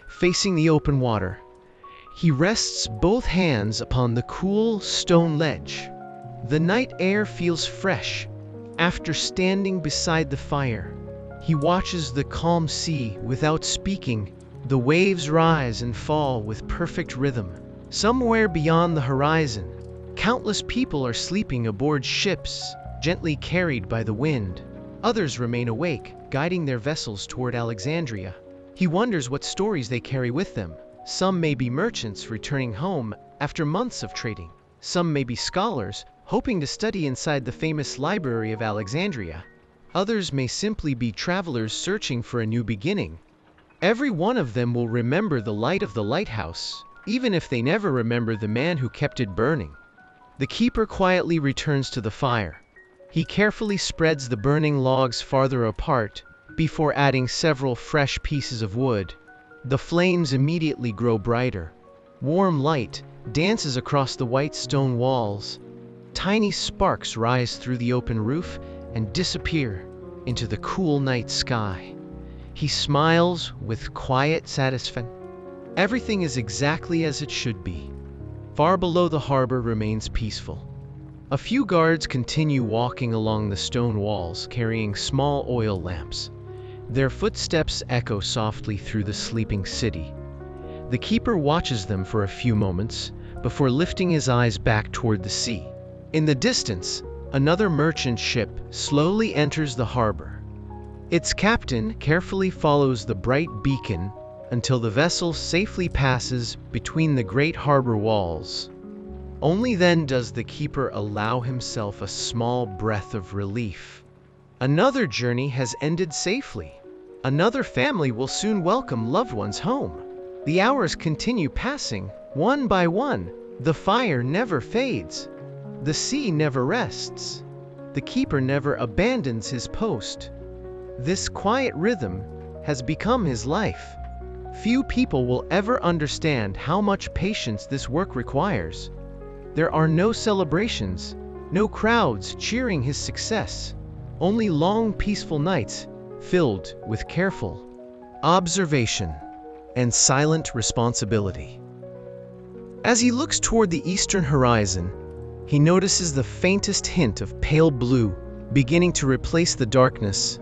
S1: facing the open water. He rests both hands upon the cool stone ledge. The night air feels fresh. After standing beside the fire, he watches the calm sea without speaking. The waves rise and fall with perfect rhythm. Somewhere beyond the horizon, countless people are sleeping aboard ships, gently carried by the wind. Others remain awake, guiding their vessels toward Alexandria. He wonders what stories they carry with them. Some may be merchants returning home after months of trading. Some may be scholars hoping to study inside the famous Library of Alexandria. Others may simply be travelers searching for a new beginning. Every one of them will remember the light of the lighthouse, even if they never remember the man who kept it burning. The keeper quietly returns to the fire. He carefully spreads the burning logs farther apart before adding several fresh pieces of wood. The flames immediately grow brighter. Warm light dances across the white stone walls. Tiny sparks rise through the open roof and disappear into the cool night sky. He smiles with quiet satisfaction. Everything is exactly as it should be. Far below, the harbor remains peaceful. A few guards continue walking along the stone walls, carrying small oil lamps. Their footsteps echo softly through the sleeping city. The keeper watches them for a few moments before lifting his eyes back toward the sea. In the distance, another merchant ship slowly enters the harbor. Its captain carefully follows the bright beacon until the vessel safely passes between the great harbor walls. Only then does the keeper allow himself a small breath of relief. Another journey has ended safely. Another family will soon welcome loved ones home. The hours continue passing, one by one. The fire never fades. The sea never rests. The keeper never abandons his post. This quiet rhythm has become his life. Few people will ever understand how much patience this work requires. There are no celebrations, no crowds cheering his success, only long peaceful nights filled with careful observation and silent responsibility. As he looks toward the eastern horizon, he notices the faintest hint of pale blue beginning to replace the darkness.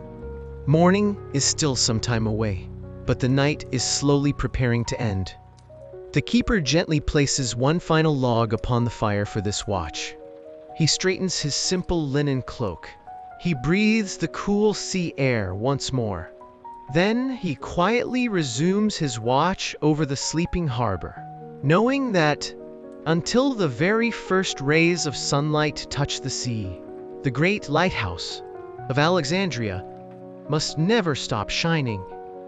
S1: Morning is still some time away, but the night is slowly preparing to end. The keeper gently places one final log upon the fire for this watch. He straightens his simple linen cloak. He breathes the cool sea air once more. Then he quietly resumes his watch over the sleeping harbor, knowing that until the very first rays of sunlight touch the sea, the great Lighthouse of Alexandria must never stop shining.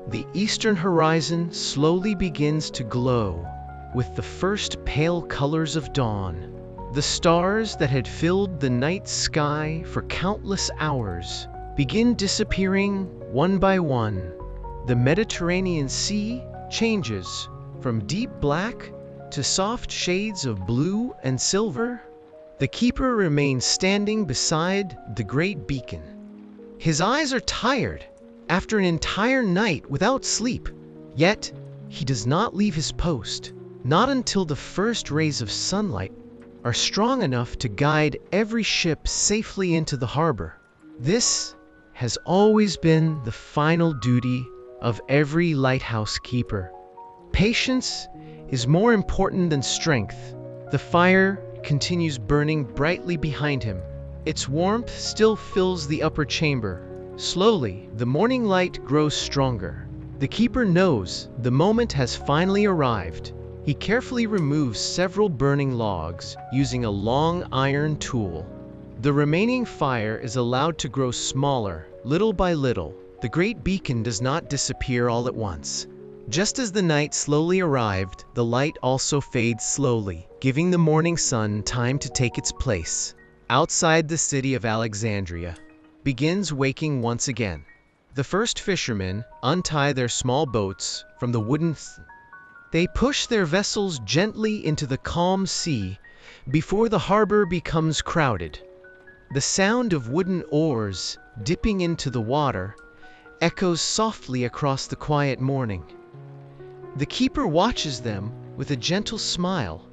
S1: The eastern horizon slowly begins to glow with the first pale colors of dawn. The stars that had filled the night sky for countless hours begin disappearing one by one. The Mediterranean Sea changes from deep black to soft shades of blue and silver. The keeper remains standing beside the great beacon. His eyes are tired after an entire night without sleep, yet he does not leave his post, not until the first rays of sunlight are strong enough to guide every ship safely into the harbor. This has always been the final duty of every lighthouse keeper. Patience is more important than strength. The fire continues burning brightly behind him. Its warmth still fills the upper chamber. Slowly, the morning light grows stronger. The keeper knows the moment has finally arrived. He carefully removes several burning logs using a long iron tool. The remaining fire is allowed to grow smaller, little by little. The great beacon does not disappear all at once. Just as the night slowly arrived, the light also fades slowly, giving the morning sun time to take its place. Outside the city of Alexandria begins waking once again. The first fishermen untie their small boats from the wooden. They push their vessels gently into the calm sea before the harbor becomes crowded. The sound of wooden oars dipping into the water echoes softly across the quiet morning. The keeper watches them with a gentle smile.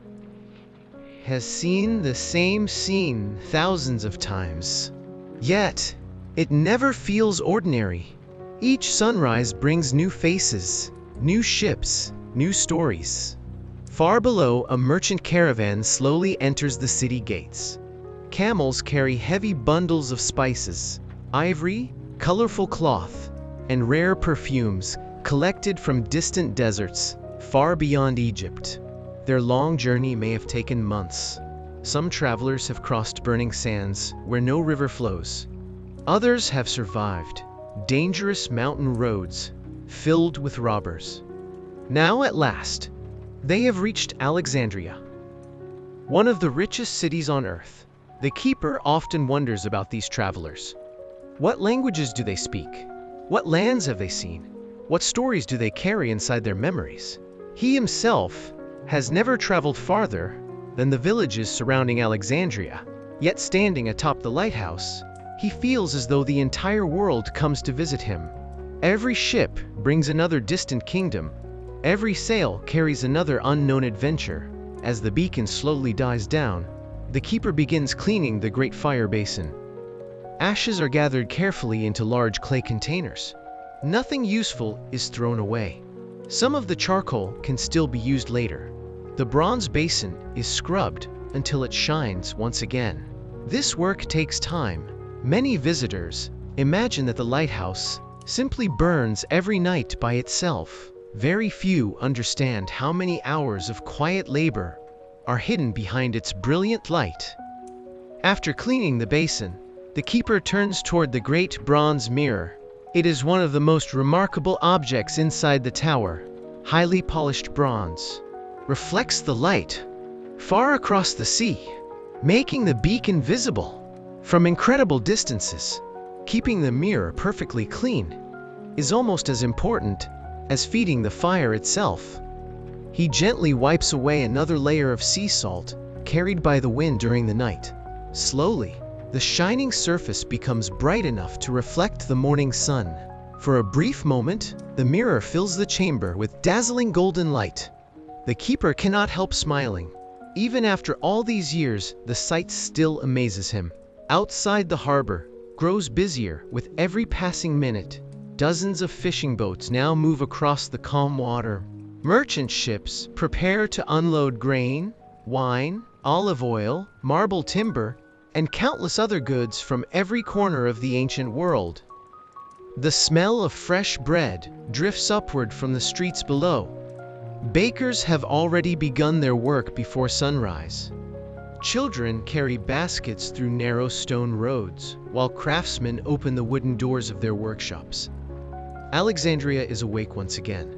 S1: Has seen the same scene thousands of times. Yet, it never feels ordinary. Each sunrise brings new faces, new ships, new stories. Far below, a merchant caravan slowly enters the city gates. Camels carry heavy bundles of spices, ivory, colorful cloth, and rare perfumes collected from distant deserts far beyond Egypt. Their long journey may have taken months. Some travelers have crossed burning sands where no river flows. Others have survived dangerous mountain roads filled with robbers. Now at last, they have reached Alexandria, one of the richest cities on earth. The keeper often wonders about these travelers. What languages do they speak? What lands have they seen? What stories do they carry inside their memories? He himself has never traveled farther than the villages surrounding Alexandria. Yet standing atop the lighthouse, he feels as though the entire world comes to visit him. Every ship brings another distant kingdom. Every sail carries another unknown adventure. As the beacon slowly dies down, the keeper begins cleaning the great fire basin. Ashes are gathered carefully into large clay containers. Nothing useful is thrown away. Some of the charcoal can still be used later. The bronze basin is scrubbed until it shines once again. This work takes time. Many visitors imagine that the lighthouse simply burns every night by itself. Very few understand how many hours of quiet labor are hidden behind its brilliant light. After cleaning the basin, the keeper turns toward the great bronze mirror. It is one of the most remarkable objects inside the tower. Highly polished bronze reflects the light far across the sea, making the beacon visible from incredible distances. Keeping the mirror perfectly clean is almost as important as feeding the fire itself. He gently wipes away another layer of sea salt carried by the wind during the night. Slowly, the shining surface becomes bright enough to reflect the morning sun. For a brief moment, the mirror fills the chamber with dazzling golden light. The keeper cannot help smiling. Even after all these years, the sight still amazes him. Outside, the harbor grows busier with every passing minute. Dozens of fishing boats now move across the calm water. Merchant ships prepare to unload grain, wine, olive oil, marble timber, and countless other goods from every corner of the ancient world. The smell of fresh bread drifts upward from the streets below. Bakers have already begun their work before sunrise. Children carry baskets through narrow stone roads, while craftsmen open the wooden doors of their workshops. Alexandria is awake once again.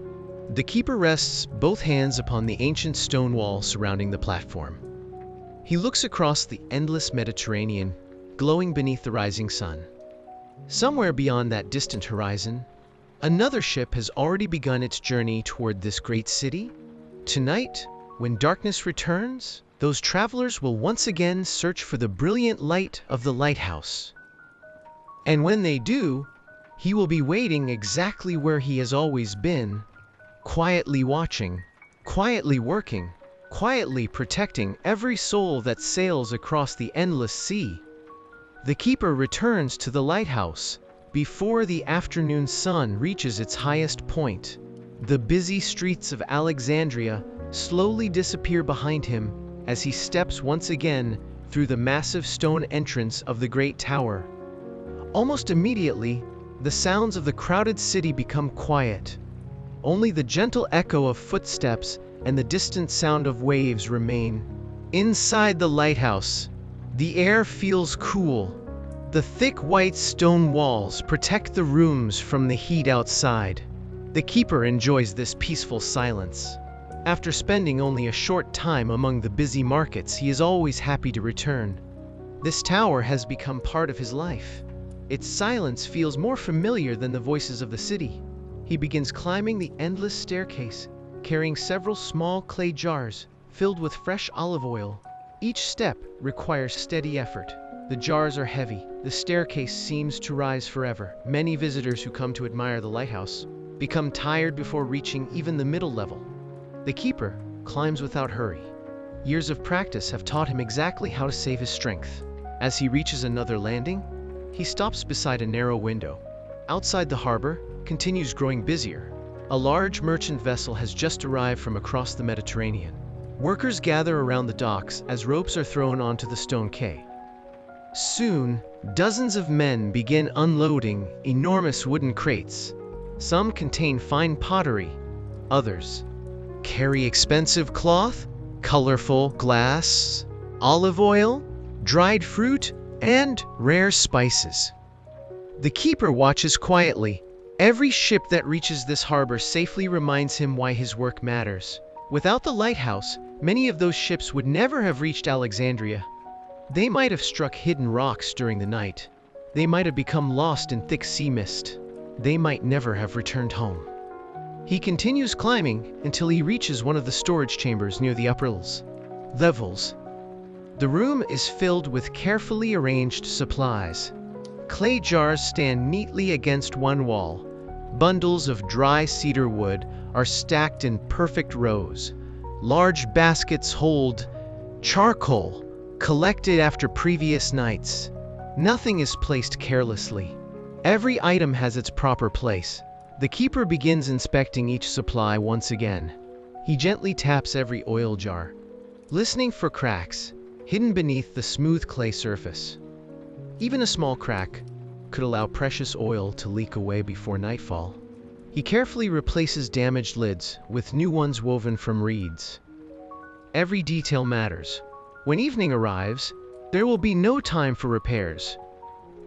S1: The keeper rests both hands upon the ancient stone wall surrounding the platform. He looks across the endless Mediterranean, glowing beneath the rising sun. Somewhere beyond that distant horizon, another ship has already begun its journey toward this great city. Tonight, when darkness returns, those travelers will once again search for the brilliant light of the lighthouse. And when they do, he will be waiting exactly where he has always been, quietly watching, quietly working, quietly protecting every soul that sails across the endless sea. The keeper returns to the lighthouse before the afternoon sun reaches its highest point. The busy streets of Alexandria slowly disappear behind him as he steps once again through the massive stone entrance of the great tower. Almost immediately, the sounds of the crowded city become quiet. Only the gentle echo of footsteps and the distant sound of waves remain. Inside the lighthouse, the air feels cool. The thick white stone walls protect the rooms from the heat outside. The keeper enjoys this peaceful silence. After spending only a short time among the busy markets, he is always happy to return. This tower has become part of his life. Its silence feels more familiar than the voices of the city. He begins climbing the endless staircase, carrying several small clay jars filled with fresh olive oil. Each step requires steady effort. The jars are heavy. The staircase seems to rise forever. Many visitors who come to admire the lighthouse become tired before reaching even the middle level. The keeper climbs without hurry. Years of practice have taught him exactly how to save his strength. As he reaches another landing, he stops beside a narrow window. Outside, the harbor continues growing busier. A large merchant vessel has just arrived from across the Mediterranean. Workers gather around the docks as ropes are thrown onto the stone quay. Soon, dozens of men begin unloading enormous wooden crates. Some contain fine pottery, others carry expensive cloth, colorful glass, olive oil, dried fruit, and rare spices. The keeper watches quietly. Every ship that reaches this harbor safely reminds him why his work matters. Without the lighthouse, many of those ships would never have reached Alexandria. They might have struck hidden rocks during the night. They might have become lost in thick sea mist. They might never have returned home. He continues climbing until he reaches one of the storage chambers near the upper levels. The room is filled with carefully arranged supplies. Clay jars stand neatly against one wall. Bundles of dry cedar wood are stacked in perfect rows. Large baskets hold charcoal collected after previous nights. Nothing is placed carelessly. Every item has its proper place. The keeper begins inspecting each supply once again. He gently taps every oil jar, listening for cracks hidden beneath the smooth clay surface. Even a small crack could allow precious oil to leak away before nightfall. He carefully replaces damaged lids with new ones woven from reeds. Every detail matters. When evening arrives, there will be no time for repairs.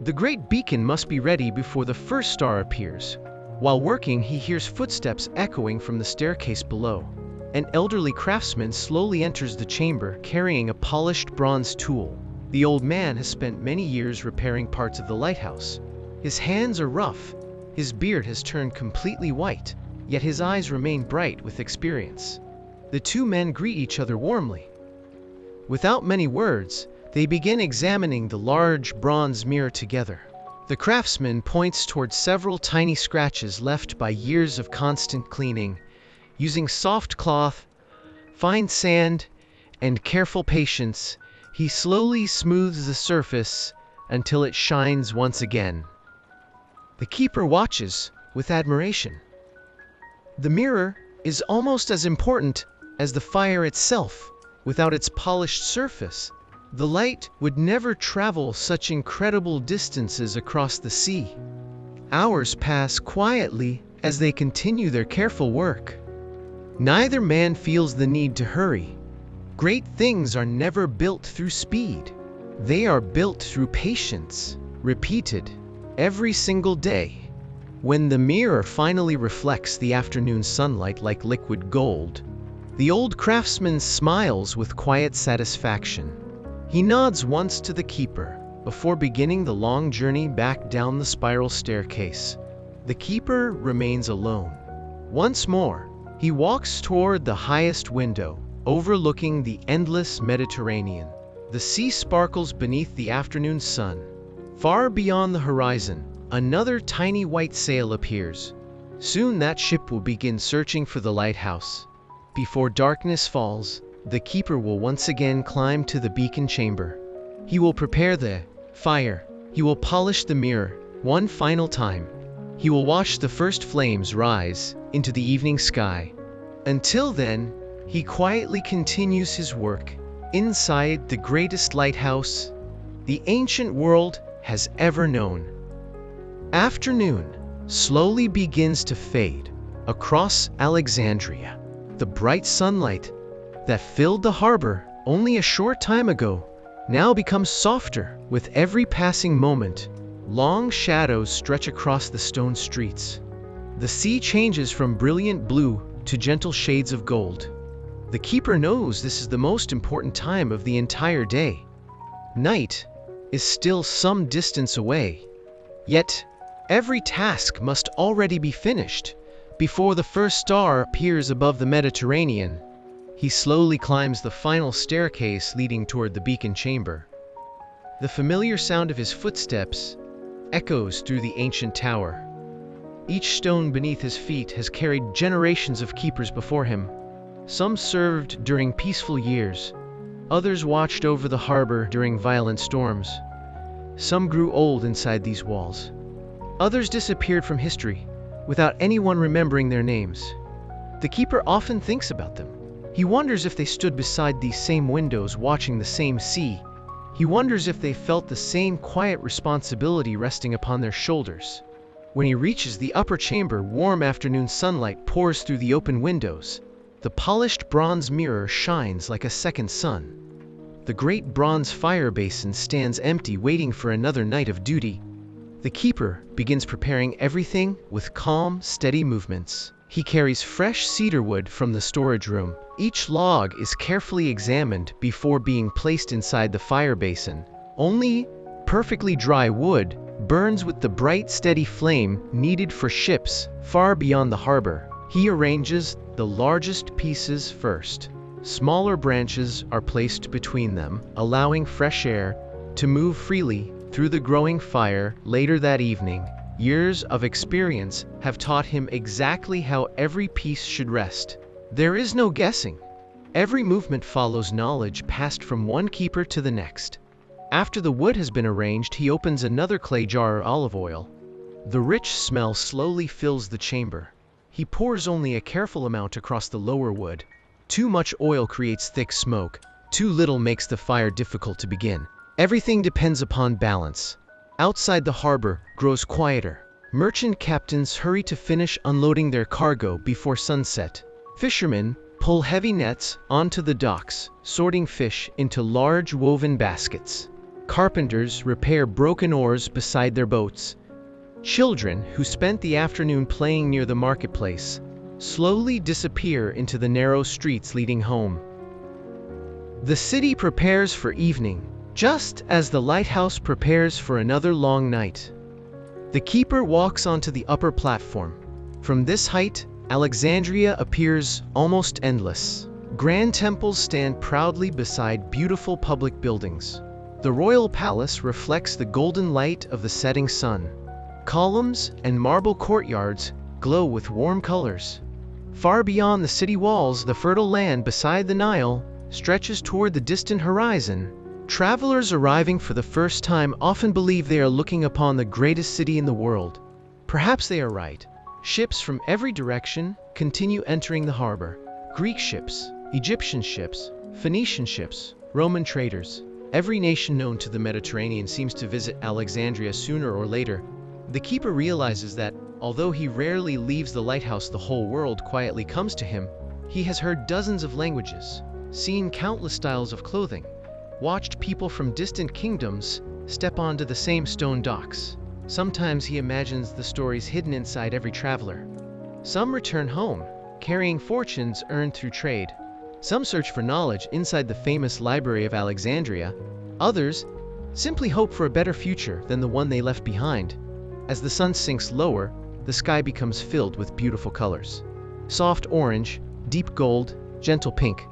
S1: The great beacon must be ready before the first star appears. While working, he hears footsteps echoing from the staircase below. An elderly craftsman slowly enters the chamber carrying a polished bronze tool. The old man has spent many years repairing parts of the lighthouse. His hands are rough. His beard has turned completely white, yet his eyes remain bright with experience. The two men greet each other warmly. Without many words, they begin examining the large bronze mirror together. The craftsman points towards several tiny scratches left by years of constant cleaning. Using soft cloth, fine sand, and careful patience, he slowly smooths the surface until it shines once again. The keeper watches with admiration. The mirror is almost as important as the fire itself. Without its polished surface, the light would never travel such incredible distances across the sea. Hours pass quietly as they continue their careful work. Neither man feels the need to hurry. Great things are never built through speed. They are built through patience, repeated every single day. When the mirror finally reflects the afternoon sunlight like liquid gold, the old craftsman smiles with quiet satisfaction. He nods once to the keeper before beginning the long journey back down the spiral staircase. The keeper remains alone. Once more, he walks toward the highest window, overlooking the endless Mediterranean. The sea sparkles beneath the afternoon sun. Far beyond the horizon, another tiny white sail appears. Soon that ship will begin searching for the lighthouse. Before darkness falls, the keeper will once again climb to the beacon chamber. He will prepare the fire. He will polish the mirror one final time. He will watch the first flames rise into the evening sky. Until then, he quietly continues his work inside the greatest lighthouse the ancient world has ever known. Afternoon slowly begins to fade across Alexandria. The bright sunlight that filled the harbor only a short time ago now becomes softer with every passing moment. Long shadows stretch across the stone streets. The sea changes from brilliant blue to gentle shades of gold. The keeper knows this is the most important time of the entire day. Night is still some distance away, yet every task must already be finished before the first star appears above the Mediterranean. He slowly climbs the final staircase leading toward the beacon chamber. The familiar sound of his footsteps echoes through the ancient tower. Each stone beneath his feet has carried generations of keepers before him. Some served during peaceful years. Others watched over the harbor during violent storms. Some grew old inside these walls. Others disappeared from history without anyone remembering their names. The keeper often thinks about them. He wonders if they stood beside these same windows watching the same sea. He wonders if they felt the same quiet responsibility resting upon their shoulders. When he reaches the upper chamber, warm afternoon sunlight pours through the open windows. The polished bronze mirror shines like a second sun. The great bronze fire basin stands empty, waiting for another night of duty. The keeper begins preparing everything with calm, steady movements. He carries fresh cedar wood from the storage room. Each log is carefully examined before being placed inside the fire basin. Only perfectly dry wood burns with the bright, steady flame needed for ships far beyond the harbor. He arranges the largest pieces first. Smaller branches are placed between them, allowing fresh air to move freely through the growing fire. Later that evening, years of experience have taught him exactly how every piece should rest. There is no guessing. Every movement follows knowledge passed from one keeper to the next. After the wood has been arranged, he opens another clay jar of olive oil. The rich smell slowly fills the chamber. He pours only a careful amount across the lower wood. Too much oil creates thick smoke. Too little makes the fire difficult to begin. Everything depends upon balance. Outside the harbor grows quieter. Merchant captains hurry to finish unloading their cargo before sunset. Fishermen pull heavy nets onto the docks, sorting fish into large woven baskets. Carpenters repair broken oars beside their boats. Children who spent the afternoon playing near the marketplace slowly disappear into the narrow streets leading home. The city prepares for evening, just as the lighthouse prepares for another long night. The keeper walks onto the upper platform. From this height, Alexandria appears almost endless. Grand temples stand proudly beside beautiful public buildings. The royal palace reflects the golden light of the setting sun. Columns and marble courtyards glow with warm colors. Far beyond the city walls, the fertile land beside the Nile stretches toward the distant horizon. Travelers arriving for the first time often believe they are looking upon the greatest city in the world. Perhaps they are right. Ships from every direction continue entering the harbor. Greek ships, Egyptian ships, Phoenician ships, Roman traders. Every nation known to the Mediterranean seems to visit Alexandria sooner or later. The keeper realizes that, although he rarely leaves the lighthouse, the whole world quietly comes to him. He has heard dozens of languages, seen countless styles of clothing, watched people from distant kingdoms step onto the same stone docks. Sometimes he imagines the stories hidden inside every traveler. Some return home, carrying fortunes earned through trade. Some search for knowledge inside the famous Library of Alexandria. Others simply hope for a better future than the one they left behind. As the sun sinks lower, the sky becomes filled with beautiful colors. Soft orange, deep gold, gentle pink.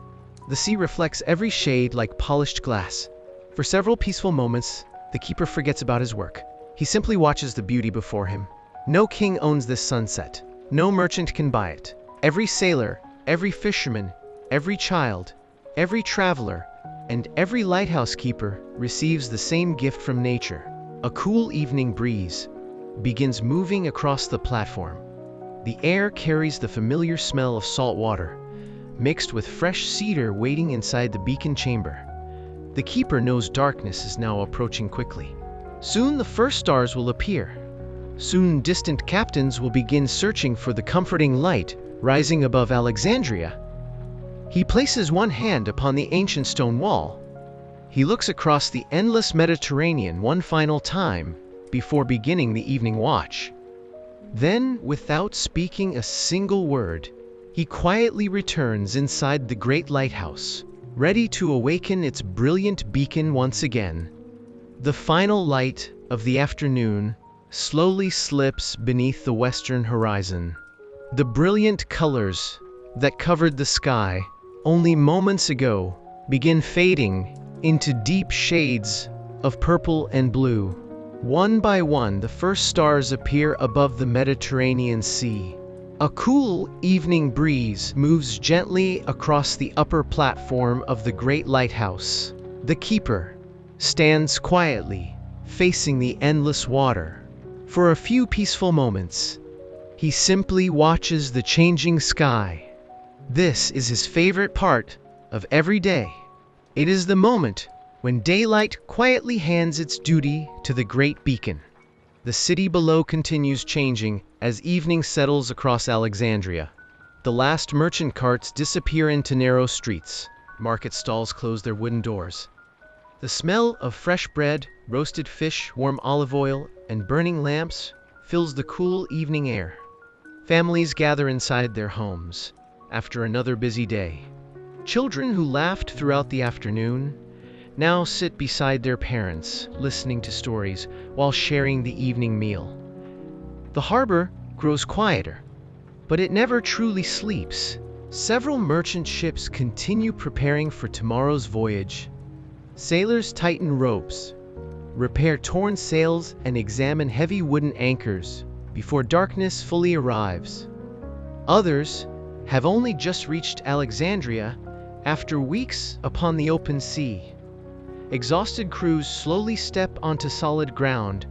S1: The sea reflects every shade like polished glass. For several peaceful moments, the keeper forgets about his work. He simply watches the beauty before him. No king owns this sunset. No merchant can buy it. Every sailor, every fisherman, every child, every traveler, and every lighthouse keeper receives the same gift from nature. A cool evening breeze begins moving across the platform. The air carries the familiar smell of salt water, mixed with fresh cedar waiting inside the beacon chamber. The keeper knows darkness is now approaching quickly. Soon the first stars will appear. Soon distant captains will begin searching for the comforting light rising above Alexandria. He places one hand upon the ancient stone wall. He looks across the endless Mediterranean one final time before beginning the evening watch. Then, without speaking a single word, he quietly returns inside the great lighthouse, ready to awaken its brilliant beacon once again. The final light of the afternoon slowly slips beneath the western horizon. The brilliant colors that covered the sky only moments ago begin fading into deep shades of purple and blue. One by one, the first stars appear above the Mediterranean Sea. A cool evening breeze moves gently across the upper platform of the great lighthouse. The keeper stands quietly, facing the endless water. For a few peaceful moments, he simply watches the changing sky. This is his favorite part of every day. It is the moment when daylight quietly hands its duty to the great beacon. The city below continues changing as evening settles across Alexandria. The last merchant carts disappear into narrow streets. Market stalls close their wooden doors. The smell of fresh bread, roasted fish, warm olive oil, and burning lamps fills the cool evening air. Families gather inside their homes after another busy day. Children who laughed throughout the afternoon now sit beside their parents, listening to stories while sharing the evening meal. The harbor grows quieter, but it never truly sleeps. Several merchant ships continue preparing for tomorrow's voyage. Sailors tighten ropes, repair torn sails, and examine heavy wooden anchors before darkness fully arrives. Others have only just reached Alexandria after weeks upon the open sea. Exhausted crews slowly step onto solid ground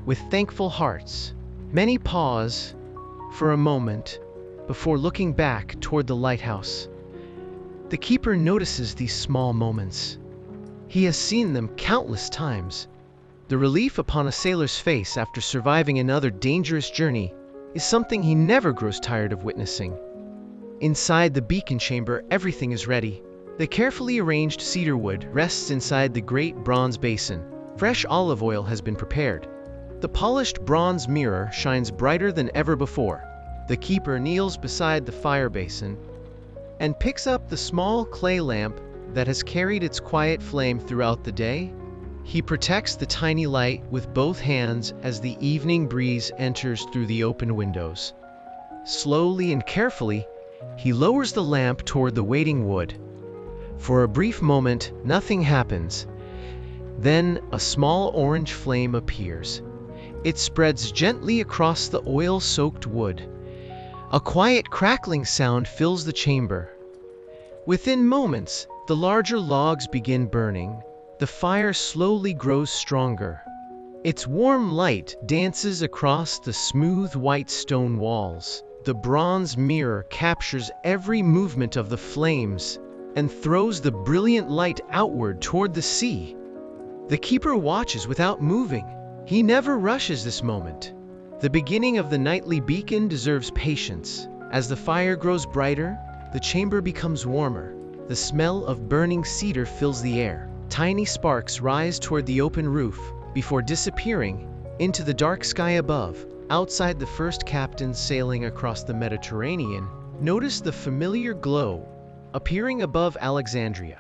S1: with thankful hearts. Many pause for a moment before looking back toward the lighthouse. The keeper notices these small moments. He has seen them countless times. The relief upon a sailor's face after surviving another dangerous journey is something he never grows tired of witnessing. Inside the beacon chamber, everything is ready. The carefully arranged cedar wood rests inside the great bronze basin. Fresh olive oil has been prepared. The polished bronze mirror shines brighter than ever before. The keeper kneels beside the fire basin and picks up the small clay lamp that has carried its quiet flame throughout the day. He protects the tiny light with both hands as the evening breeze enters through the open windows. Slowly and carefully, he lowers the lamp toward the waiting wood. For a brief moment, nothing happens. Then a small orange flame appears. It spreads gently across the oil-soaked wood. A quiet crackling sound fills the chamber. Within moments, the larger logs begin burning. The fire slowly grows stronger. Its warm light dances across the smooth white stone walls. The bronze mirror captures every movement of the flames and throws the brilliant light outward toward the sea. The keeper watches without moving. He never rushes this moment. The beginning of the nightly beacon deserves patience. As the fire grows brighter, the chamber becomes warmer. The smell of burning cedar fills the air. Tiny sparks rise toward the open roof before disappearing into the dark sky above. Outside, the first captain sailing across the Mediterranean noticed the familiar glow appearing above Alexandria.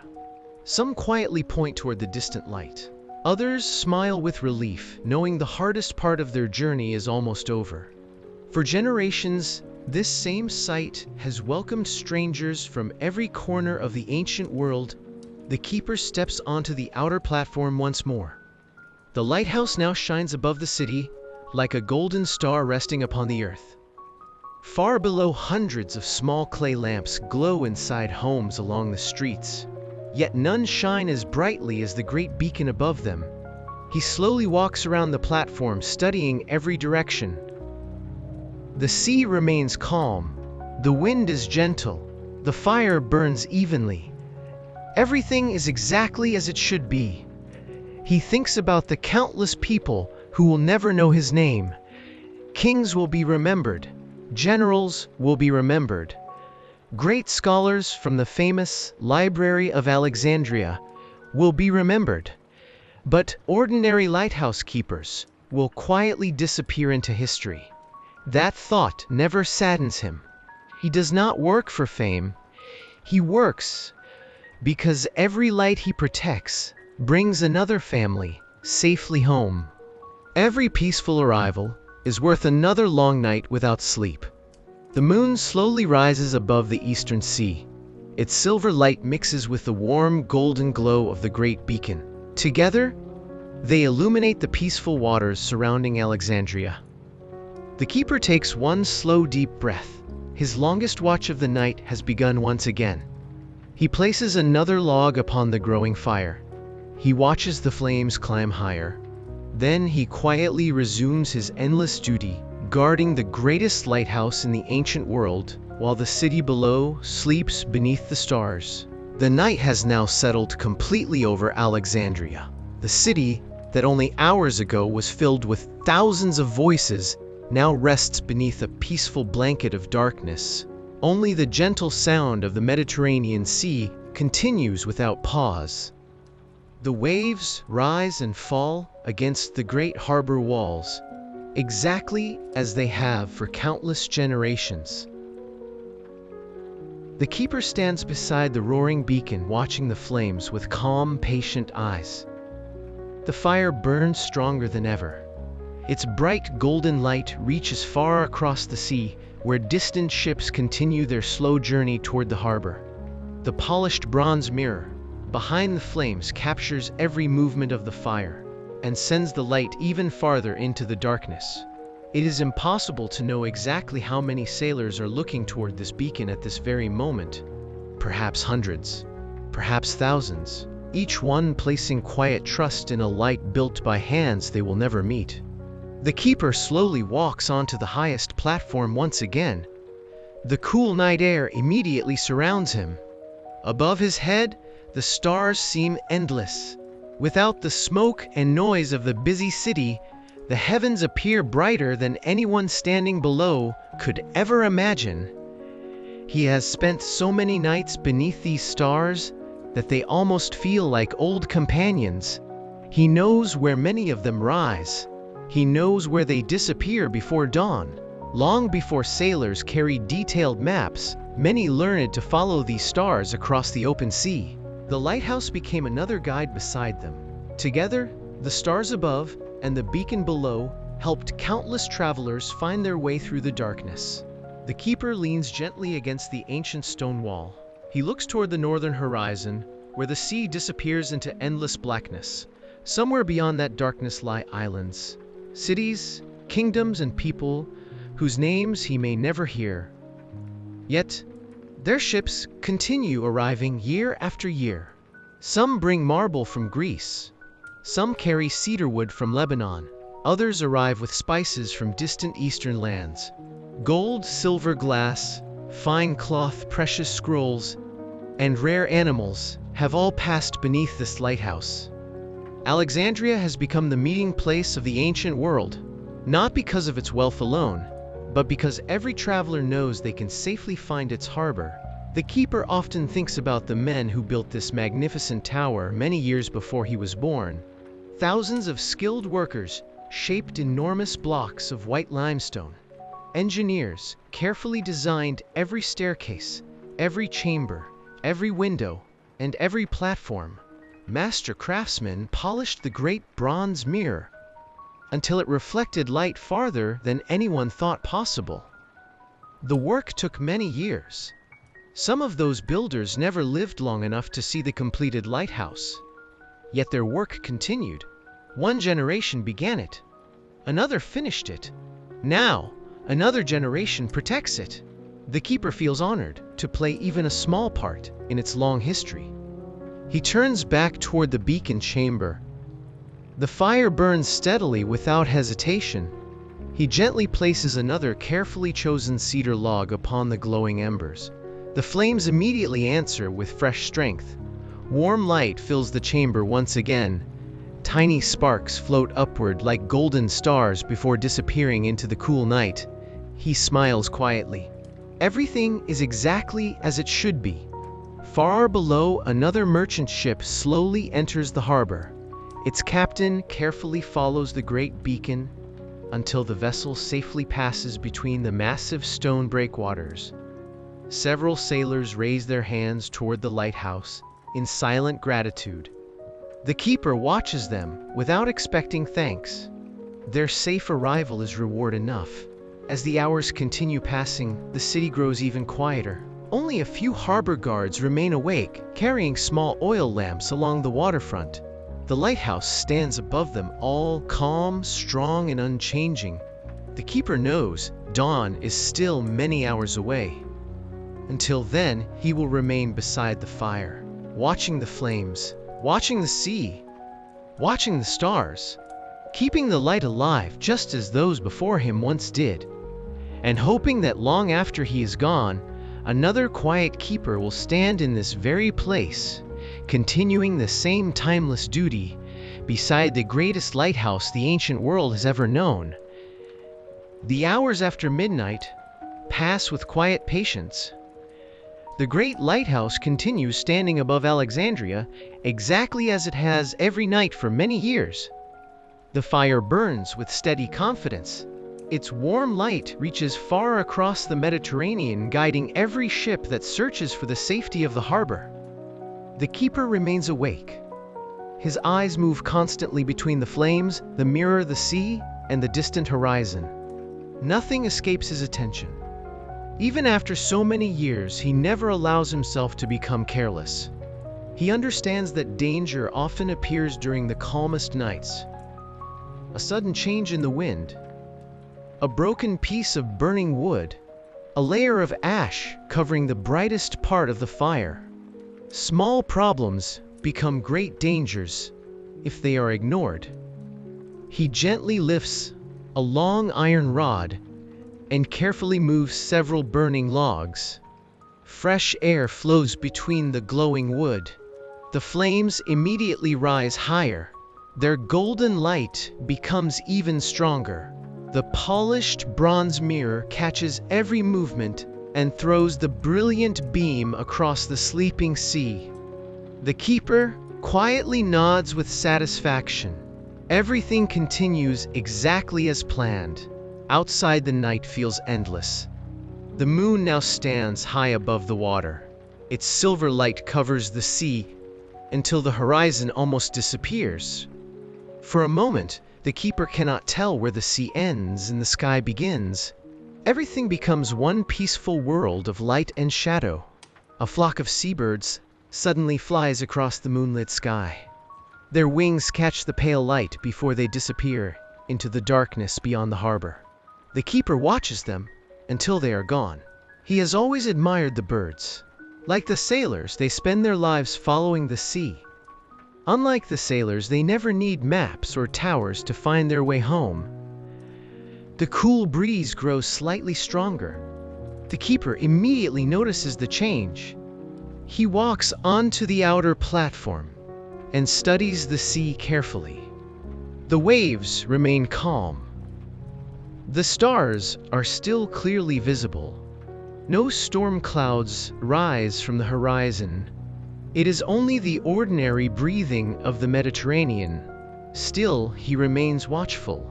S1: Some quietly point toward the distant light. Others smile with relief, knowing the hardest part of their journey is almost over. For generations, this same site has welcomed strangers from every corner of the ancient world. The keeper steps onto the outer platform once more. The lighthouse now shines above the city, like a golden star resting upon the earth. Far below, hundreds of small clay lamps glow inside homes along the streets. Yet none shine as brightly as the great beacon above them. He slowly walks around the platform, studying every direction. The sea remains calm. The wind is gentle. The fire burns evenly. Everything is exactly as it should be. He thinks about the countless people who will never know his name. Kings will be remembered. Generals will be remembered. Great scholars from the famous Library of Alexandria will be remembered. But ordinary lighthouse keepers will quietly disappear into history. That thought never saddens him. He does not work for fame. He works because every light he protects brings another family safely home. Every peaceful arrival is worth another long night without sleep. The moon slowly rises above the eastern sea. Its silver light mixes with the warm golden glow of the great beacon. Together, they illuminate the peaceful waters surrounding Alexandria. The keeper takes one slow, deep breath. His longest watch of the night has begun once again. He places another log upon the growing fire. He watches the flames climb higher. Then he quietly resumes his endless duty, guarding the greatest lighthouse in the ancient world, while the city below sleeps beneath the stars. The night has now settled completely over Alexandria. The city that only hours ago was filled with thousands of voices now rests beneath a peaceful blanket of darkness. Only the gentle sound of the Mediterranean Sea continues without pause. The waves rise and fall against the great harbor walls, exactly as they have for countless generations. The keeper stands beside the roaring beacon, watching the flames with calm, patient eyes. The fire burns stronger than ever. Its bright golden light reaches far across the sea, where distant ships continue their slow journey toward the harbor. The polished bronze mirror behind the flames captures every movement of the fire and sends the light even farther into the darkness. It is impossible to know exactly how many sailors are looking toward this beacon at this very moment. Perhaps hundreds, perhaps thousands, each one placing quiet trust in a light built by hands they will never meet. The keeper slowly walks onto the highest platform once again. The cool night air immediately surrounds him. Above his head, the stars seem endless. Without the smoke and noise of the busy city, the heavens appear brighter than anyone standing below could ever imagine. He has spent so many nights beneath these stars that they almost feel like old companions. He knows where many of them rise. He knows where they disappear before dawn. Long before sailors carried detailed maps, many learned to follow these stars across the open sea. The lighthouse became another guide beside them. Together, the stars above and the beacon below helped countless travelers find their way through the darkness. The keeper leans gently against the ancient stone wall. He looks toward the northern horizon, where the sea disappears into endless blackness. Somewhere beyond that darkness lie islands, cities, kingdoms, and people whose names he may never hear. Yet, their ships continue arriving year after year. Some bring marble from Greece, some carry cedar wood from Lebanon, others arrive with spices from distant eastern lands. Gold, silver, glass, fine cloth, precious scrolls, and rare animals have all passed beneath this lighthouse. Alexandria has become the meeting place of the ancient world, not because of its wealth alone, but because every traveler knows they can safely find its harbor. The keeper often thinks about the men who built this magnificent tower many years before he was born. Thousands of skilled workers shaped enormous blocks of white limestone. Engineers carefully designed every staircase, every chamber, every window, and every platform. Master craftsmen polished the great bronze mirror until it reflected light farther than anyone thought possible. The work took many years. Some of those builders never lived long enough to see the completed lighthouse. Yet their work continued. One generation began it. Another finished it. Now, another generation protects it. The keeper feels honored to play even a small part in its long history. He turns back toward the beacon chamber. The fire burns steadily without hesitation. He gently places another carefully chosen cedar log upon the glowing embers. The flames immediately answer with fresh strength. Warm light fills the chamber once again. Tiny sparks float upward like golden stars before disappearing into the cool night. He smiles quietly. Everything is exactly as it should be. Far below, another merchant ship slowly enters the harbor. Its captain carefully follows the great beacon until the vessel safely passes between the massive stone breakwaters. Several sailors raise their hands toward the lighthouse in silent gratitude. The keeper watches them without expecting thanks. Their safe arrival is reward enough. As the hours continue passing, the city grows even quieter. Only a few harbor guards remain awake, carrying small oil lamps along the waterfront. The lighthouse stands above them all, calm, strong, and unchanging. The keeper knows dawn is still many hours away. Until then, he will remain beside the fire, watching the flames, watching the sea, watching the stars, keeping the light alive just as those before him once did, and hoping that long after he is gone, another quiet keeper will stand in this very place, continuing the same timeless duty beside the greatest lighthouse the ancient world has ever known. The hours after midnight pass with quiet patience. The great lighthouse continues standing above Alexandria exactly as it has every night for many years. The fire burns with steady confidence. Its warm light reaches far across the Mediterranean, guiding every ship that searches for the safety of the harbor. The keeper remains awake. His eyes move constantly between the flames, the mirror, the sea, and the distant horizon. Nothing escapes his attention. Even after so many years, he never allows himself to become careless. He understands that danger often appears during the calmest nights. A sudden change in the wind, a broken piece of burning wood, a layer of ash covering the brightest part of the fire. Small problems become great dangers if they are ignored. He gently lifts a long iron rod and carefully moves several burning logs. Fresh air flows between the glowing wood. The flames immediately rise higher. Their golden light becomes even stronger. The polished bronze mirror catches every movement and throws the brilliant beam across the sleeping sea. The keeper quietly nods with satisfaction. Everything continues exactly as planned. Outside, the night feels endless. The moon now stands high above the water. Its silver light covers the sea until the horizon almost disappears. For a moment, the keeper cannot tell where the sea ends and the sky begins. Everything becomes one peaceful world of light and shadow. A flock of seabirds suddenly flies across the moonlit sky. Their wings catch the pale light before they disappear into the darkness beyond the harbor. The keeper watches them until they are gone. He has always admired the birds. Like the sailors, they spend their lives following the sea. Unlike the sailors, they never need maps or towers to find their way home. The cool breeze grows slightly stronger. The keeper immediately notices the change. He walks onto the outer platform and studies the sea carefully. The waves remain calm. The stars are still clearly visible. No storm clouds rise from the horizon. It is only the ordinary breathing of the Mediterranean. Still, he remains watchful.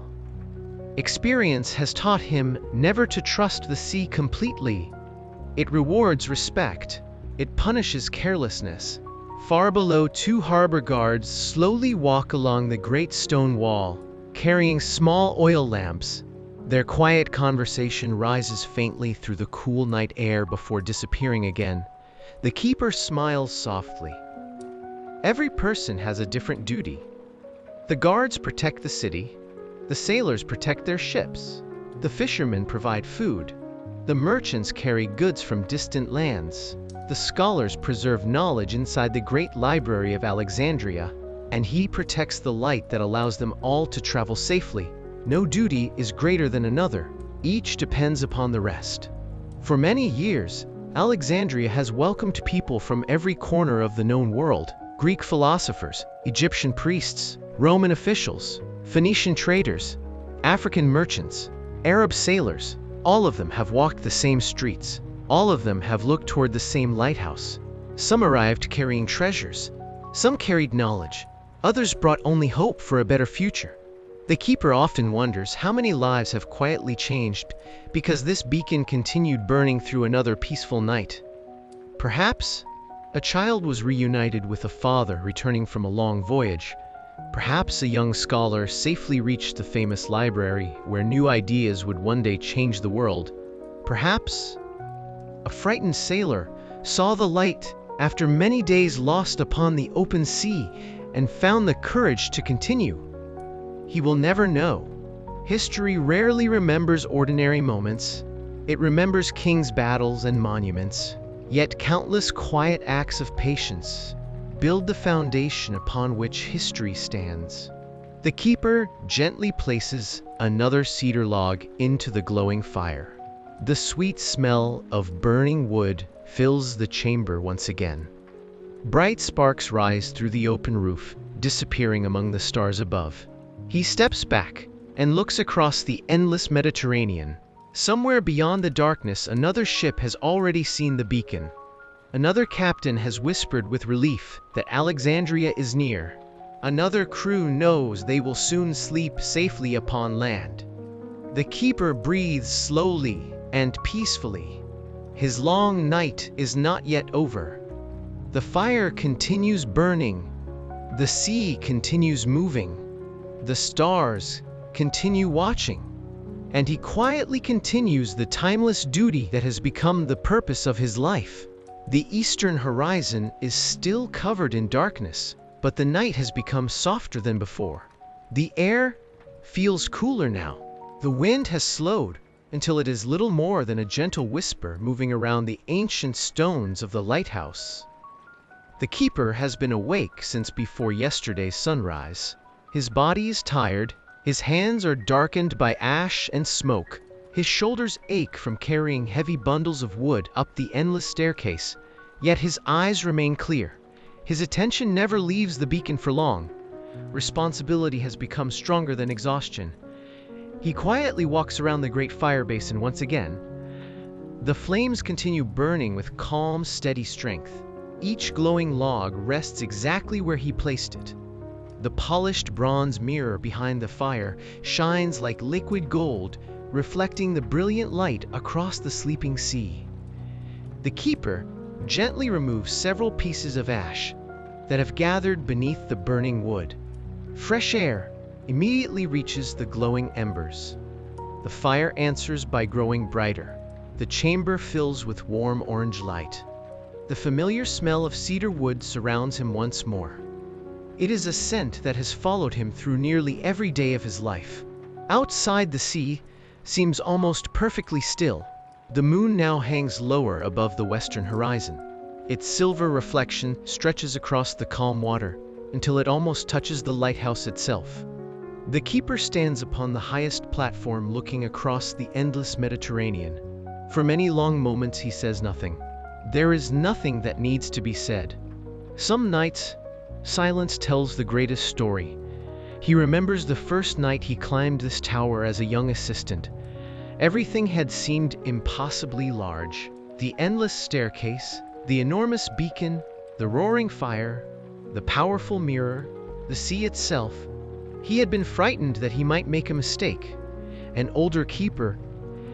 S1: Experience has taught him never to trust the sea completely. It rewards respect. It punishes carelessness. Far below, two harbor guards slowly walk along the great stone wall, carrying small oil lamps. Their quiet conversation rises faintly through the cool night air before disappearing again. The keeper smiles softly. Every person has a different duty. The guards protect the city. The sailors protect their ships. The fishermen provide food. The merchants carry goods from distant lands. The scholars preserve knowledge inside the great library of Alexandria, and he protects the light that allows them all to travel safely. No duty is greater than another. Each depends upon the rest. For many years, Alexandria has welcomed people from every corner of the known world. Greek philosophers, Egyptian priests, Roman officials, Phoenician traders, African merchants, Arab sailors. All of them have walked the same streets. All of them have looked toward the same lighthouse. Some arrived carrying treasures. Some carried knowledge. Others brought only hope for a better future. The keeper often wonders how many lives have quietly changed because this beacon continued burning through another peaceful night. Perhaps a child was reunited with a father returning from a long voyage. Perhaps a young scholar safely reached the famous library where new ideas would one day change the world. Perhaps a frightened sailor saw the light after many days lost upon the open sea and found the courage to continue. He will never know. History rarely remembers ordinary moments. It remembers kings' battles and monuments. Yet countless quiet acts of patience build the foundation upon which history stands. The keeper gently places another cedar log into the glowing fire. The sweet smell of burning wood fills the chamber once again. Bright sparks rise through the open roof, disappearing among the stars above. He steps back and looks across the endless Mediterranean. Somewhere beyond the darkness, another ship has already seen the beacon. Another captain has whispered with relief that Alexandria is near. Another crew knows they will soon sleep safely upon land. The keeper breathes slowly and peacefully. His long night is not yet over. The fire continues burning. The sea continues moving. The stars continue watching. And he quietly continues the timeless duty that has become the purpose of his life. The eastern horizon is still covered in darkness, but the night has become softer than before. The air feels cooler now. The wind has slowed until it is little more than a gentle whisper moving around the ancient stones of the lighthouse. The keeper has been awake since before yesterday's sunrise. His body is tired. His hands are darkened by ash and smoke. His shoulders ache from carrying heavy bundles of wood up the endless staircase, yet his eyes remain clear. His attention never leaves the beacon for long. Responsibility has become stronger than exhaustion. He quietly walks around the great fire basin once again. The flames continue burning with calm, steady strength. Each glowing log rests exactly where he placed it. The polished bronze mirror behind the fire shines like liquid gold, reflecting the brilliant light across the sleeping sea. The keeper gently removes several pieces of ash that have gathered beneath the burning wood. Fresh air immediately reaches the glowing embers. The fire answers by growing brighter. The chamber fills with warm orange light. The familiar smell of cedar wood surrounds him once more. It is a scent that has followed him through nearly every day of his life. Outside, the sea seems almost perfectly still. The moon now hangs lower above the western horizon. Its silver reflection stretches across the calm water until it almost touches the lighthouse itself. The keeper stands upon the highest platform looking across the endless Mediterranean. For many long moments he says nothing. There is nothing that needs to be said. Some nights, silence tells the greatest story. He remembers the first night he climbed this tower as a young assistant. Everything had seemed impossibly large. The endless staircase, the enormous beacon, the roaring fire, the powerful mirror, the sea itself. He had been frightened that he might make a mistake. An older keeper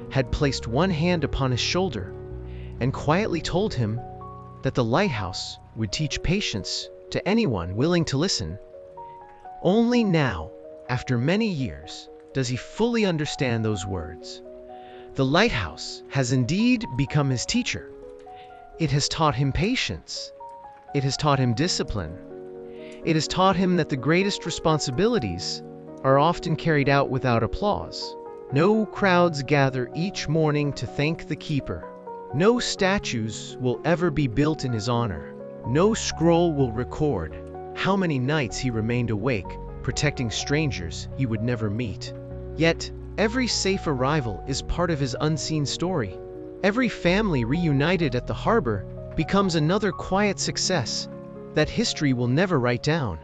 S1: had placed one hand upon his shoulder and quietly told him that the lighthouse would teach patience to anyone willing to listen. Only now, after many years, does he fully understand those words. The lighthouse has indeed become his teacher. It has taught him patience. It has taught him discipline. It has taught him that the greatest responsibilities are often carried out without applause. No crowds gather each morning to thank the keeper. No statues will ever be built in his honor. No scroll will record how many nights he remained awake, protecting strangers he would never meet. Yet, every safe arrival is part of his unseen story. Every family reunited at the harbor becomes another quiet success that history will never write down.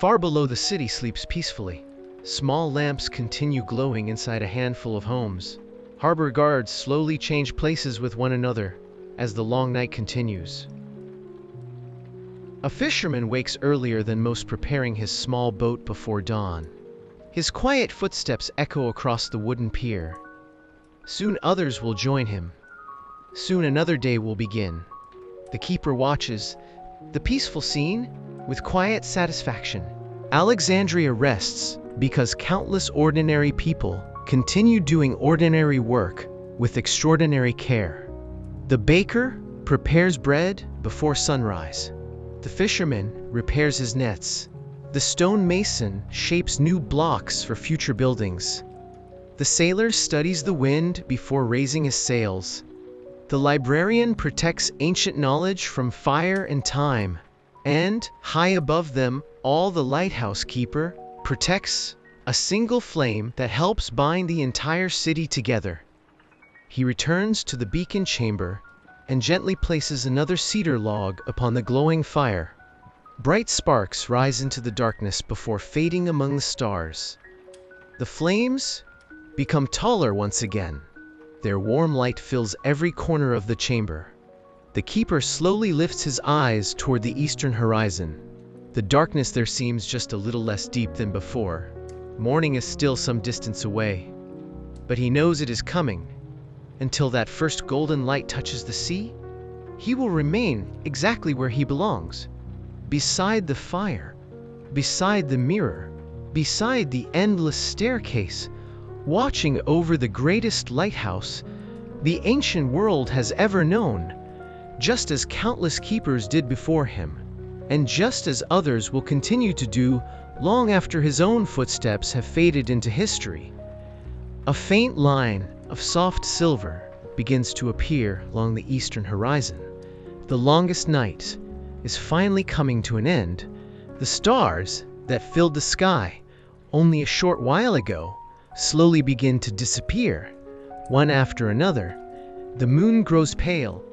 S1: Far below, the city sleeps peacefully. Small lamps continue glowing inside a handful of homes. Harbor guards slowly change places with one another as the long night continues. A fisherman wakes earlier than most, preparing his small boat before dawn. His quiet footsteps echo across the wooden pier. Soon others will join him. Soon another day will begin. The keeper watches the peaceful scene with quiet satisfaction. Alexandria rests because countless ordinary people continue doing ordinary work with extraordinary care. The baker prepares bread before sunrise. The fisherman repairs his nets. The stone mason shapes new blocks for future buildings. The sailor studies the wind before raising his sails. The librarian protects ancient knowledge from fire and time. And, high above them all, the lighthouse keeper protects a single flame that helps bind the entire city together. He returns to the beacon chamber and gently places another cedar log upon the glowing fire. Bright sparks rise into the darkness before fading among the stars. The flames become taller once again. Their warm light fills every corner of the chamber. The keeper slowly lifts his eyes toward the eastern horizon. The darkness there seems just a little less deep than before. Morning is still some distance away, but he knows it is coming. Until that first golden light touches the sea, he will remain exactly where he belongs. Beside the fire, beside the mirror, beside the endless staircase, watching over the greatest lighthouse the ancient world has ever known, just as countless keepers did before him, and just as others will continue to do long after his own footsteps have faded into history. A faint line of soft silver begins to appear along the eastern horizon. The longest night is finally coming to an end. The stars that filled the sky only a short while ago slowly begin to disappear, one after another. The moon grows pale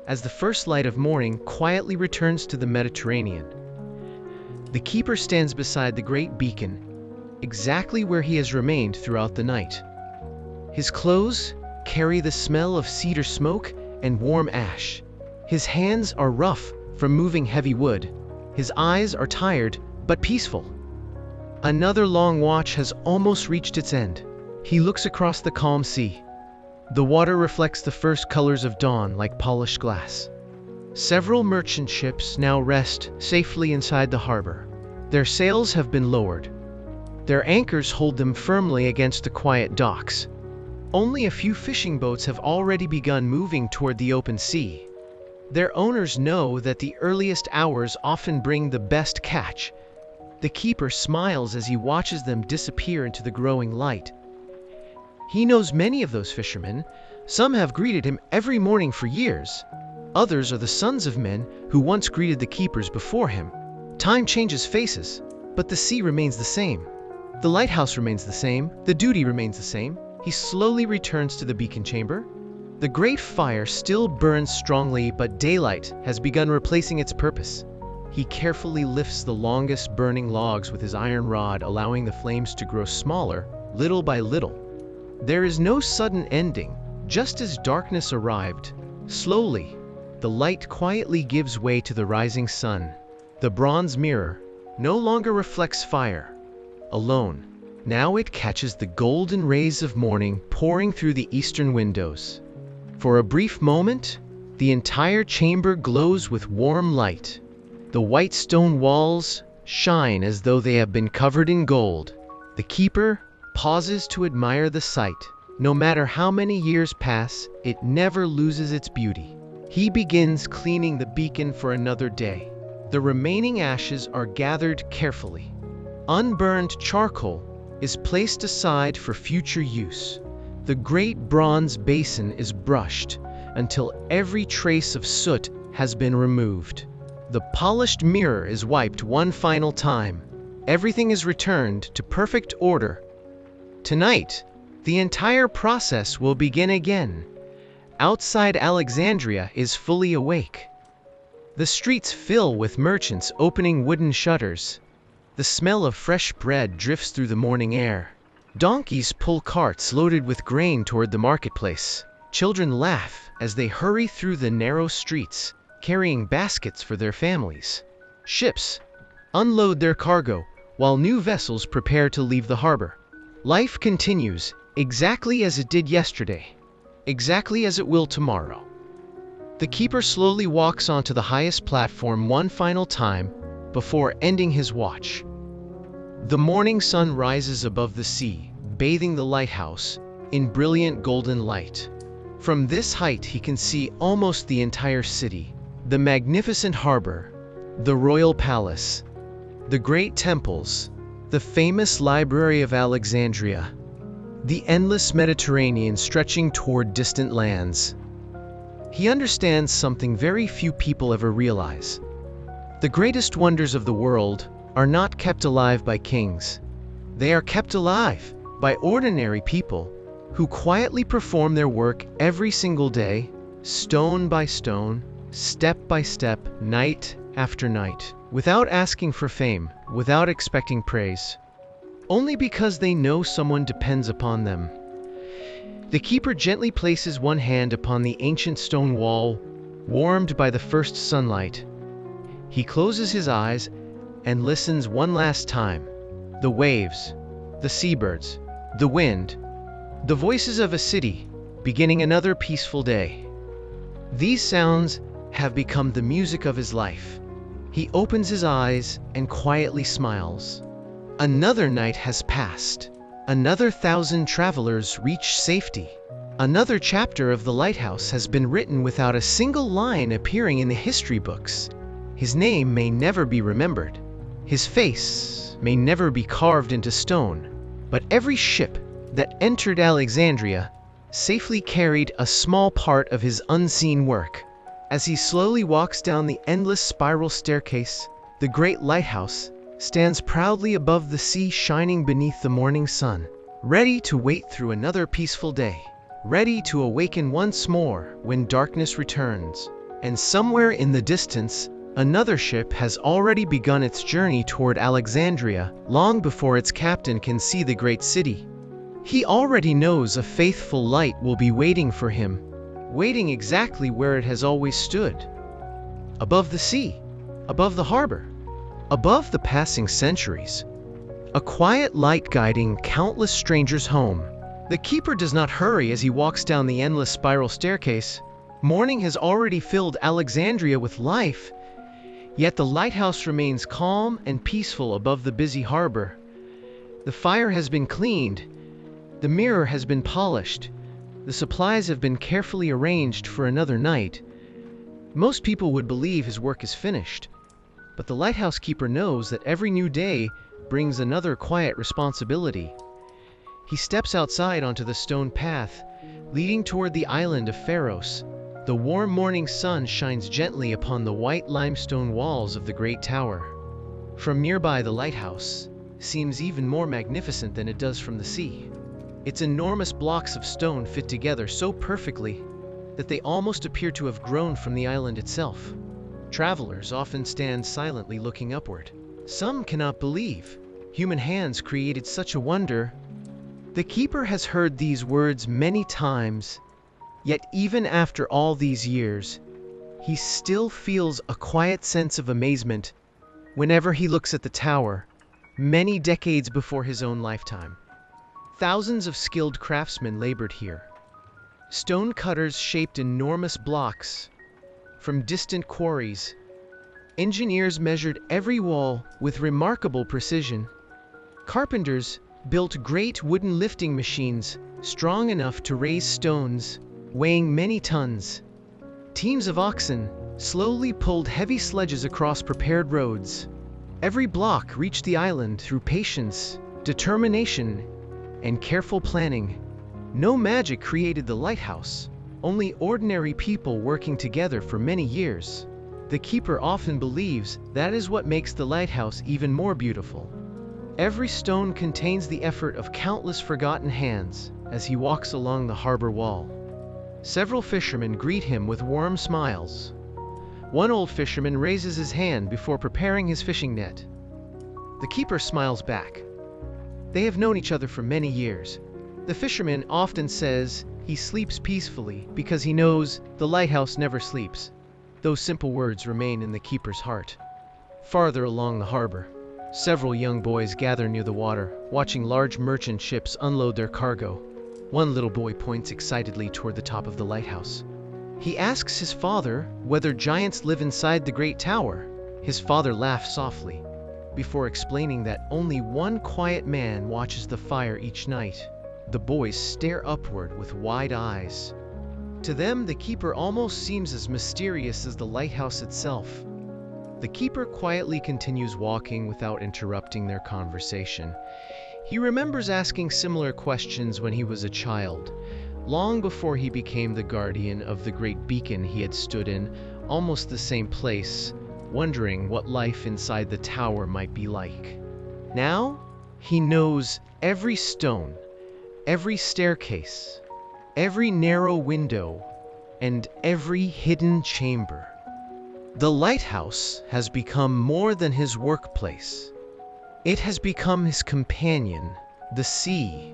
S1: as the first light of morning quietly returns to the Mediterranean. The keeper stands beside the great beacon, exactly where he has remained throughout the night. His clothes carry the smell of cedar smoke and warm ash. His hands are rough from moving heavy wood. His eyes are tired but peaceful. Another long watch has almost reached its end. He looks across the calm sea. The water reflects the first colors of dawn like polished glass. Several merchant ships now rest safely inside the harbor. Their sails have been lowered. Their anchors hold them firmly against the quiet docks. Only a few fishing boats have already begun moving toward the open sea. Their owners know that the earliest hours often bring the best catch. The keeper smiles as he watches them disappear into the growing light. He knows many of those fishermen. Some have greeted him every morning for years. Others are the sons of men who once greeted the keepers before him. Time changes faces, but the sea remains the same. The lighthouse remains the same. The duty remains the same. He slowly returns to the beacon chamber. The great fire still burns strongly, but daylight has begun replacing its purpose. He carefully lifts the longest burning logs with his iron rod, allowing the flames to grow smaller, little by little. There is no sudden ending. Just as darkness arrived, slowly, the light quietly gives way to the rising sun. The bronze mirror no longer reflects fire alone. Now it catches the golden rays of morning pouring through the eastern windows. For a brief moment, the entire chamber glows with warm light. The white stone walls shine as though they have been covered in gold. The keeper pauses to admire the sight. No matter how many years pass, it never loses its beauty. He begins cleaning the beacon for another day. The remaining ashes are gathered carefully. Unburned charcoal is placed aside for future use. The great bronze basin is brushed until every trace of soot has been removed. The polished mirror is wiped one final time. Everything is returned to perfect order. Tonight, the entire process will begin again. Outside Alexandria is fully awake. The streets fill with merchants opening wooden shutters. The smell of fresh bread drifts through the morning air. Donkeys pull carts loaded with grain toward the marketplace. Children laugh as they hurry through the narrow streets, carrying baskets for their families. Ships unload their cargo, while new vessels prepare to leave the harbor. Life continues exactly as it did yesterday, exactly as it will tomorrow. The keeper slowly walks onto the highest platform one final time before ending his watch. The morning sun rises above the sea, bathing the lighthouse in brilliant golden light. From this height he can see almost the entire city, the magnificent harbor, the royal palace, the great temples, the famous Library of Alexandria, the endless Mediterranean stretching toward distant lands. He understands something very few people ever realize. The greatest wonders of the world are not kept alive by kings. They are kept alive by ordinary people who quietly perform their work every single day, stone by stone, step by step, night after night, without asking for fame, without expecting praise, only because they know someone depends upon them. The keeper gently places one hand upon the ancient stone wall, warmed by the first sunlight. He closes his eyes and listens one last time. The waves, the seabirds, the wind, the voices of a city beginning another peaceful day. These sounds have become the music of his life. He opens his eyes and quietly smiles. Another night has passed. Another 1,000 travelers reach safety. Another chapter of the lighthouse has been written without a single line appearing in the history books. His name may never be remembered. His face may never be carved into stone. But every ship that entered Alexandria safely carried a small part of his unseen work. As he slowly walks down the endless spiral staircase, the great lighthouse stands proudly above the sea, shining beneath the morning sun, ready to wait through another peaceful day, ready to awaken once more when darkness returns. And somewhere in the distance, another ship has already begun its journey toward Alexandria, long before its captain can see the great city. He already knows a faithful light will be waiting for him, waiting exactly where it has always stood. Above the sea, above the harbor, above the passing centuries. A quiet light guiding countless strangers home. The keeper does not hurry as he walks down the endless spiral staircase. Morning has already filled Alexandria with life, yet the lighthouse remains calm and peaceful above the busy harbor. The fire has been cleaned, the mirror has been polished, the supplies have been carefully arranged for another night. Most people would believe his work is finished, But the lighthouse keeper knows that every new day brings another quiet responsibility. He steps outside onto the stone path, leading toward the island of Pharos. The warm morning sun shines gently upon the white limestone walls of the great tower. From nearby, the lighthouse seems even more magnificent than it does from the sea. Its enormous blocks of stone fit together so perfectly that they almost appear to have grown from the island itself. Travelers often stand silently looking upward. Some cannot believe human hands created such a wonder. The keeper has heard these words many times, yet even after all these years, he still feels a quiet sense of amazement whenever he looks at the tower, many decades before his own lifetime. Thousands of skilled craftsmen labored here. Stone cutters shaped enormous blocks from distant quarries. Engineers measured every wall with remarkable precision. Carpenters built great wooden lifting machines strong enough to raise stones weighing many tons. Teams of oxen slowly pulled heavy sledges across prepared roads. Every block reached the island through patience, determination, and careful planning. No magic created the lighthouse, only ordinary people working together for many years. The keeper often believes that is what makes the lighthouse even more beautiful. Every stone contains the effort of countless forgotten hands as he walks along the harbor wall. Several fishermen greet him with warm smiles. One old fisherman raises his hand before preparing his fishing net. The keeper smiles back. They have known each other for many years. The fisherman often says he sleeps peacefully because he knows the lighthouse never sleeps. Those simple words remain in the keeper's heart. Farther along the harbor, several young boys gather near the water, watching large merchant ships unload their cargo. One little boy points excitedly toward the top of the lighthouse. He asks his father whether giants live inside the great tower. His father laughs softly, before explaining that only one quiet man watches the fire each night. The boys stare upward with wide eyes. To them, the keeper almost seems as mysterious as the lighthouse itself. The keeper quietly continues walking without interrupting their conversation. He remembers asking similar questions when he was a child, long before he became the guardian of the great beacon he had stood in, almost the same place, wondering what life inside the tower might be like. Now, he knows every stone, every staircase, every narrow window, and every hidden chamber. The lighthouse has become more than his workplace. It has become his companion. The sea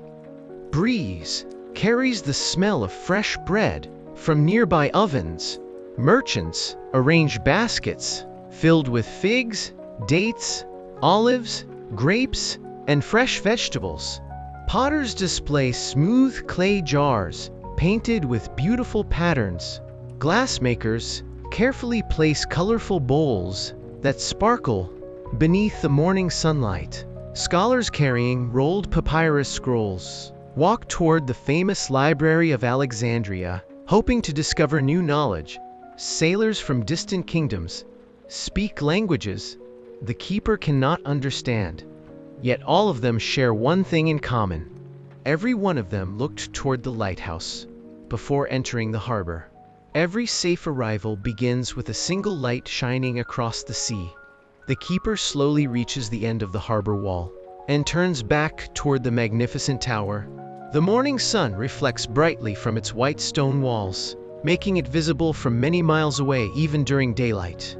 S1: breeze carries the smell of fresh bread from nearby ovens. Merchants arrange baskets filled with figs, dates, olives, grapes, and fresh vegetables. Potters display smooth clay jars painted with beautiful patterns. Glassmakers carefully place colorful bowls that sparkle beneath the morning sunlight. Scholars carrying rolled papyrus scrolls walk toward the famous Library of Alexandria, hoping to discover new knowledge. Sailors from distant kingdoms speak languages the keeper cannot understand, yet all of them share one thing in common. Every one of them looked toward the lighthouse before entering the harbor. Every safe arrival begins with a single light shining across the sea. The keeper slowly reaches the end of the harbor wall and turns back toward the magnificent tower. The morning sun reflects brightly from its white stone walls, making it visible from many miles away even during daylight.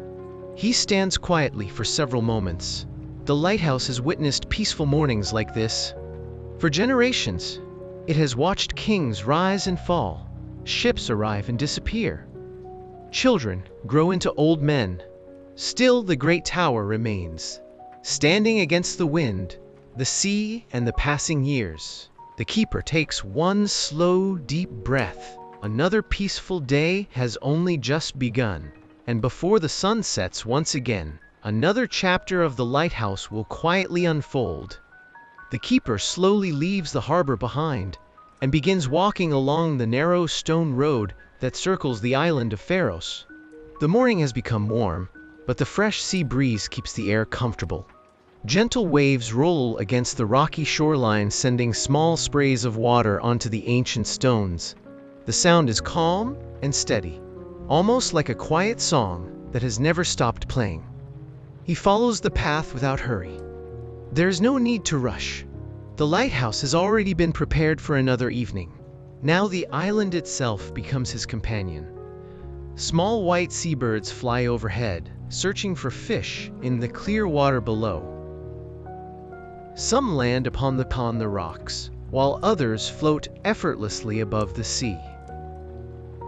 S1: He stands quietly for several moments. The lighthouse has witnessed peaceful mornings like this. For generations, it has watched kings rise and fall, ships arrive and disappear, children grow into old men. Still, the great tower remains, standing against the wind, the sea, and the passing years. The keeper takes one slow, deep breath. Another peaceful day has only just begun, and before the sun sets once again, another chapter of the lighthouse will quietly unfold. The keeper slowly leaves the harbor behind and begins walking along the narrow stone road that circles the island of Pharos. The morning has become warm, but the fresh sea breeze keeps the air comfortable. Gentle waves roll against the rocky shoreline, sending small sprays of water onto the ancient stones. The sound is calm and steady, almost like a quiet song that has never stopped playing. He follows the path without hurry. There is no need to rush. The lighthouse has already been prepared for another evening. Now the island itself becomes his companion. Small white seabirds fly overhead, searching for fish in the clear water below. Some land upon the rocks, while others float effortlessly above the sea.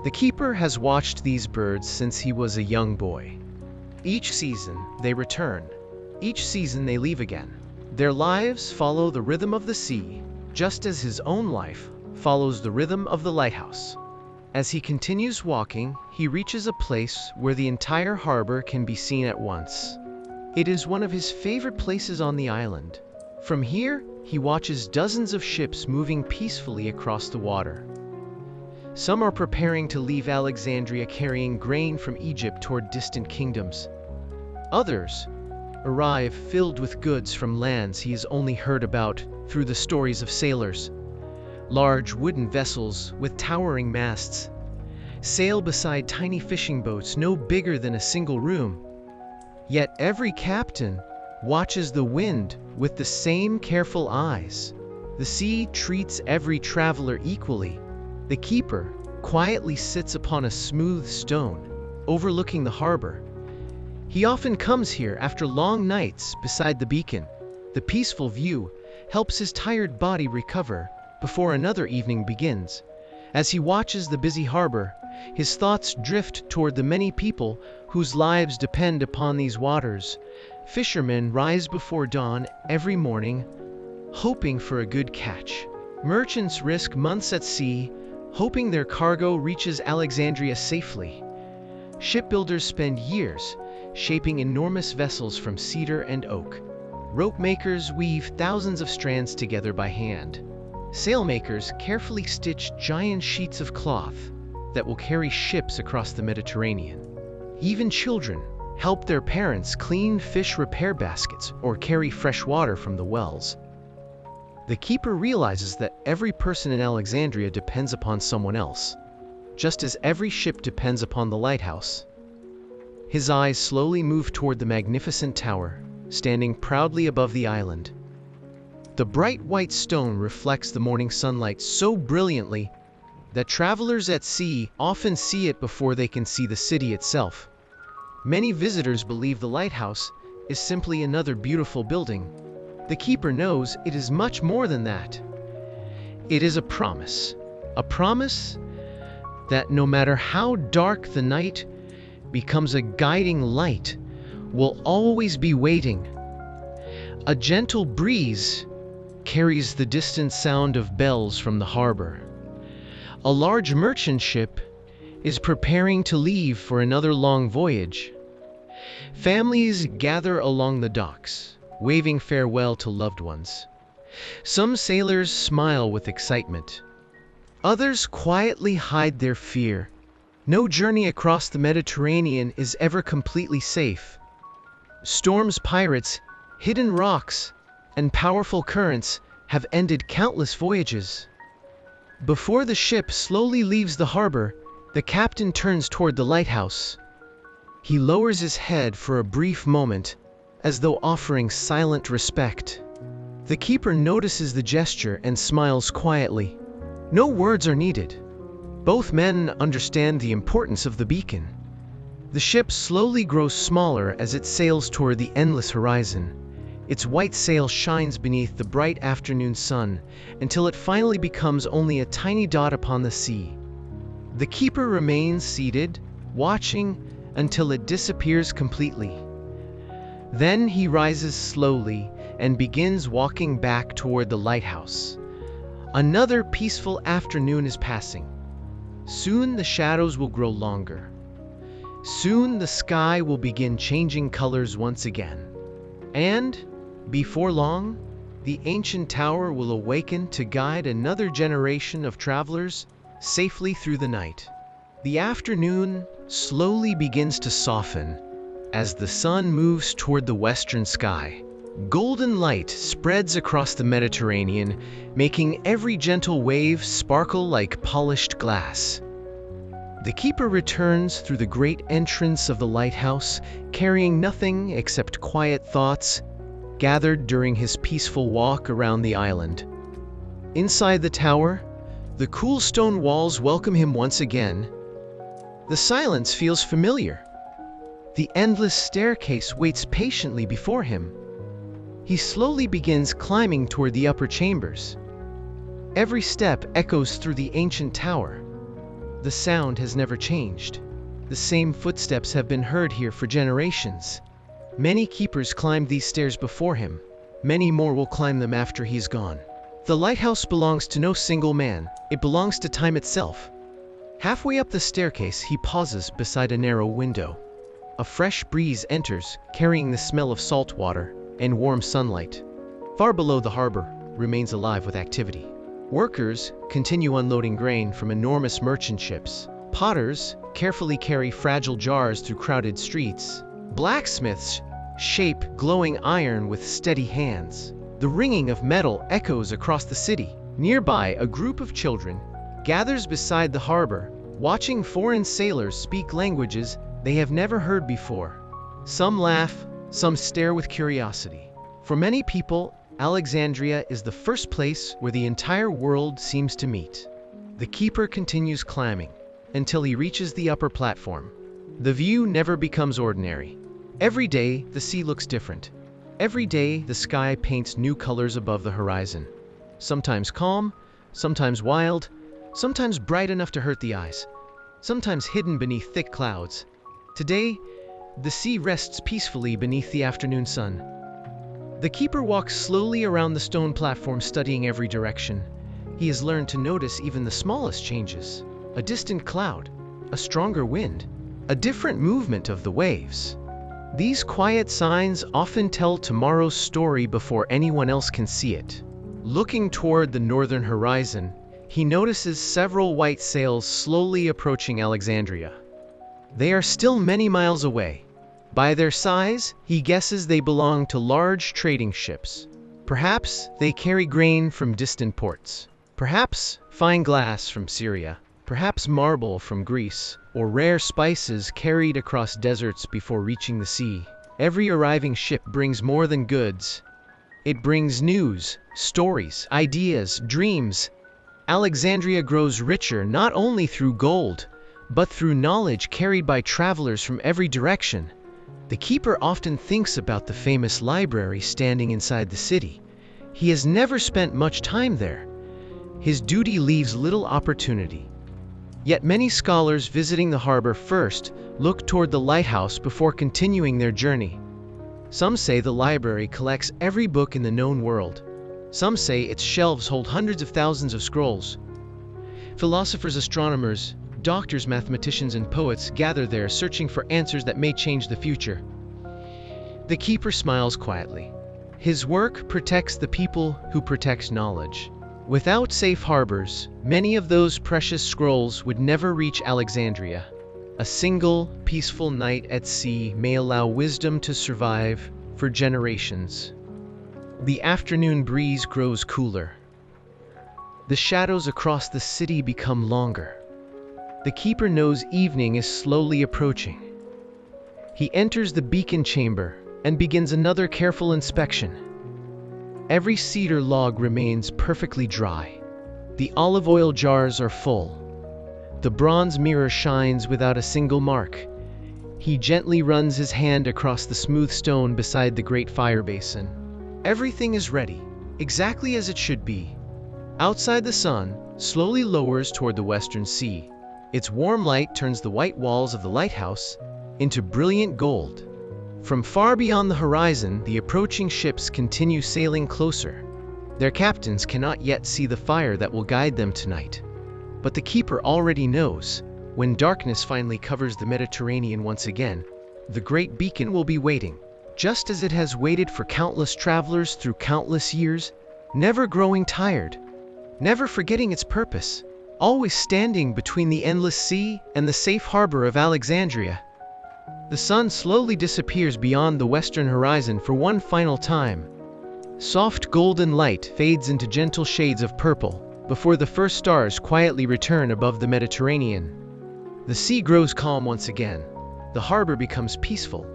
S1: The keeper has watched these birds since he was a young boy. Each season they return. Each season they leave again. Their lives follow the rhythm of the sea, just as his own life follows the rhythm of the lighthouse. As he continues walking, he reaches a place where the entire harbor can be seen at once. It is one of his favorite places on the island. From here, he watches dozens of ships moving peacefully across the water. Some are preparing to leave Alexandria carrying grain from Egypt toward distant kingdoms. Others arrive filled with goods from lands he has only heard about through the stories of sailors. Large wooden vessels with towering masts sail beside tiny fishing boats no bigger than a single room. Yet every captain watches the wind with the same careful eyes. The sea treats every traveler equally. The keeper quietly sits upon a smooth stone, overlooking the harbor. He often comes here after long nights beside the beacon. The peaceful view helps his tired body recover before another evening begins. As he watches the busy harbor, his thoughts drift toward the many people whose lives depend upon these waters. Fishermen rise before dawn every morning, hoping for a good catch. Merchants risk months at sea, hoping their cargo reaches Alexandria safely. Shipbuilders spend years shaping enormous vessels from cedar and oak. Rope makers weave thousands of strands together by hand. Sailmakers carefully stitch giant sheets of cloth that will carry ships across the Mediterranean. Even children help their parents clean fish repair baskets or carry fresh water from the wells. The keeper realizes that every person in Alexandria depends upon someone else, just as every ship depends upon the lighthouse. His eyes slowly move toward the magnificent tower, standing proudly above the island. The bright white stone reflects the morning sunlight so brilliantly that travelers at sea often see it before they can see the city itself. Many visitors believe the lighthouse is simply another beautiful building. The keeper knows it is much more than that. It is a promise that no matter how dark the night becomes, a guiding light will always be waiting. A gentle breeze carries the distant sound of bells from the harbor. A large merchant ship is preparing to leave for another long voyage. Families gather along the docks, waving farewell to loved ones. Some sailors smile with excitement. Others quietly hide their fear. No journey across the Mediterranean is ever completely safe. Storms, pirates, hidden rocks, and powerful currents have ended countless voyages. Before the ship slowly leaves the harbor, the captain turns toward the lighthouse. He lowers his head for a brief moment, as though offering silent respect. The keeper notices the gesture and smiles quietly. No words are needed. Both men understand the importance of the beacon. The ship slowly grows smaller as it sails toward the endless horizon. Its white sail shines beneath the bright afternoon sun until it finally becomes only a tiny dot upon the sea. The keeper remains seated, watching until it disappears completely. Then he rises slowly and begins walking back toward the lighthouse. Another peaceful afternoon is passing. Soon the shadows will grow longer. Soon the sky will begin changing colors once again. And before long, the ancient tower will awaken to guide another generation of travelers safely through the night. The afternoon slowly begins to soften, As the sun moves toward the western sky, golden light spreads across the Mediterranean, making every gentle wave sparkle like polished glass. The keeper returns through the great entrance of the lighthouse, carrying nothing except quiet thoughts gathered during his peaceful walk around the island. Inside the tower, the cool stone walls welcome him once again. The silence feels familiar. The endless staircase waits patiently before him. He slowly begins climbing toward the upper chambers. Every step echoes through the ancient tower. The sound has never changed. The same footsteps have been heard here for generations. Many keepers climbed these stairs before him. Many more will climb them after he's gone. The lighthouse belongs to no single man. It belongs to time itself. Halfway up the staircase, he pauses beside a narrow window. A fresh breeze enters, carrying the smell of salt water and warm sunlight. Far below, the harbor remains alive with activity. Workers continue unloading grain from enormous merchant ships. Potters carefully carry fragile jars through crowded streets. Blacksmiths shape glowing iron with steady hands. The ringing of metal echoes across the city. Nearby, a group of children gathers beside the harbor, watching foreign sailors speak languages they have never heard before. Some laugh, some stare with curiosity. For many people, Alexandria is the first place where the entire world seems to meet. The keeper continues climbing until he reaches the upper platform. The view never becomes ordinary. Every day, the sea looks different. Every day, the sky paints new colors above the horizon. Sometimes calm, sometimes wild, sometimes bright enough to hurt the eyes, sometimes hidden beneath thick clouds. Today, the sea rests peacefully beneath the afternoon sun. The keeper walks slowly around the stone platform, studying every direction. He has learned to notice even the smallest changes. A distant cloud, a stronger wind, a different movement of the waves. These quiet signs often tell tomorrow's story before anyone else can see it. Looking toward the northern horizon, he notices several white sails slowly approaching Alexandria. They are still many miles away. By their size, he guesses they belong to large trading ships. Perhaps they carry grain from distant ports. Perhaps fine glass from Syria. Perhaps marble from Greece, or rare spices carried across deserts before reaching the sea. Every arriving ship brings more than goods. It brings news, stories, ideas, dreams. Alexandria grows richer not only through gold, but through knowledge carried by travelers from every direction. The keeper often thinks about the famous library standing inside the city. He has never spent much time there. His duty leaves little opportunity. Yet many scholars visiting the harbor first look toward the lighthouse before continuing their journey. Some say the library collects every book in the known world. Some say its shelves hold hundreds of thousands of scrolls. Philosophers, astronomers, doctors, mathematicians, and poets gather there, searching for answers that may change the future. The keeper smiles quietly. His work protects the people who protect knowledge. Without safe harbors, many of those precious scrolls would never reach Alexandria. A single, peaceful night at sea may allow wisdom to survive for generations. The afternoon breeze grows cooler. The shadows across the city become longer. The keeper knows evening is slowly approaching. He enters the beacon chamber and begins another careful inspection. Every cedar log remains perfectly dry. The olive oil jars are full. The bronze mirror shines without a single mark. He gently runs his hand across the smooth stone beside the great fire basin. Everything is ready, exactly as it should be. Outside, the sun slowly lowers toward the western sea. Its warm light turns the white walls of the lighthouse into brilliant gold. From far beyond the horizon, the approaching ships continue sailing closer. Their captains cannot yet see the fire that will guide them tonight. But the keeper already knows, when darkness finally covers the Mediterranean once again, the great beacon will be waiting, just as it has waited for countless travelers through countless years, never growing tired, never forgetting its purpose, always standing between the endless sea and the safe harbor of Alexandria. The sun slowly disappears beyond the western horizon for one final time. Soft golden light fades into gentle shades of purple before the first stars quietly return above the Mediterranean. The sea grows calm once again. The harbor becomes peaceful.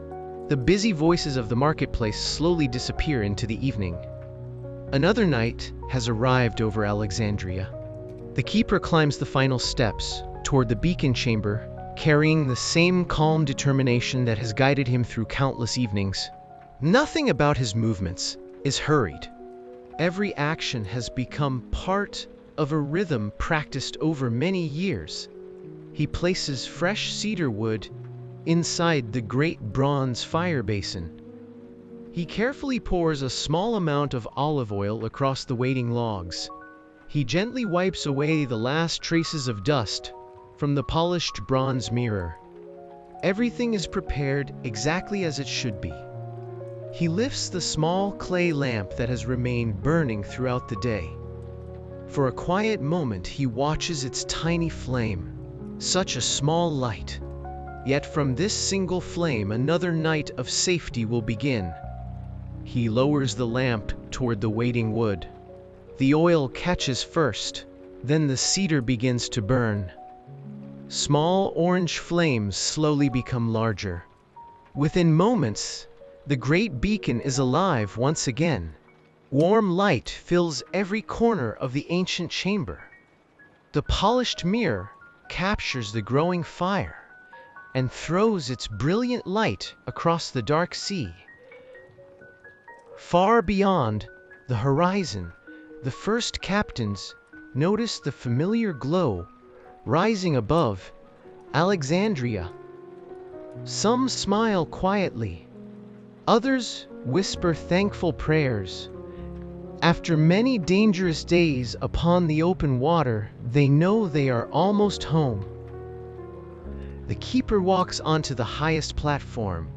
S1: The busy voices of the marketplace slowly disappear into the evening. Another night has arrived over Alexandria. The keeper climbs the final steps toward the beacon chamber, carrying the same calm determination that has guided him through countless evenings. Nothing about his movements is hurried. Every action has become part of a rhythm practiced over many years. He places fresh cedar wood inside the great bronze fire basin. He carefully pours a small amount of olive oil across the waiting logs. He gently wipes away the last traces of dust from the polished bronze mirror. Everything is prepared exactly as it should be. He lifts the small clay lamp that has remained burning throughout the day. For a quiet moment, he watches its tiny flame. Such a small light. Yet from this single flame, another night of safety will begin. He lowers the lamp toward the waiting wood. The oil catches first, then the cedar begins to burn. Small orange flames slowly become larger. Within moments, the great beacon is alive once again. Warm light fills every corner of the ancient chamber. The polished mirror captures the growing fire and throws its brilliant light across the dark sea. Far beyond the horizon, the first captains notice the familiar glow rising above Alexandria. Some smile quietly. Others whisper thankful prayers. After many dangerous days upon the open water, they know they are almost home. The keeper walks onto the highest platform.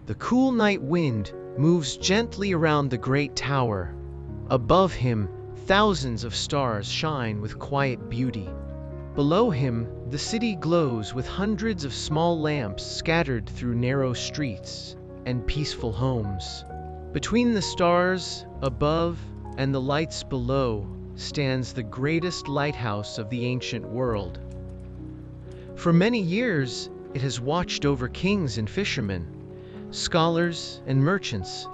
S1: The cool night wind moves gently around the great tower. Above him, thousands of stars shine with quiet beauty. Below him, the city glows with hundreds of small lamps scattered through narrow streets and peaceful homes. Between the stars above and the lights below stands the greatest lighthouse of the ancient world. For many years, it has watched over kings and fishermen, scholars and merchants,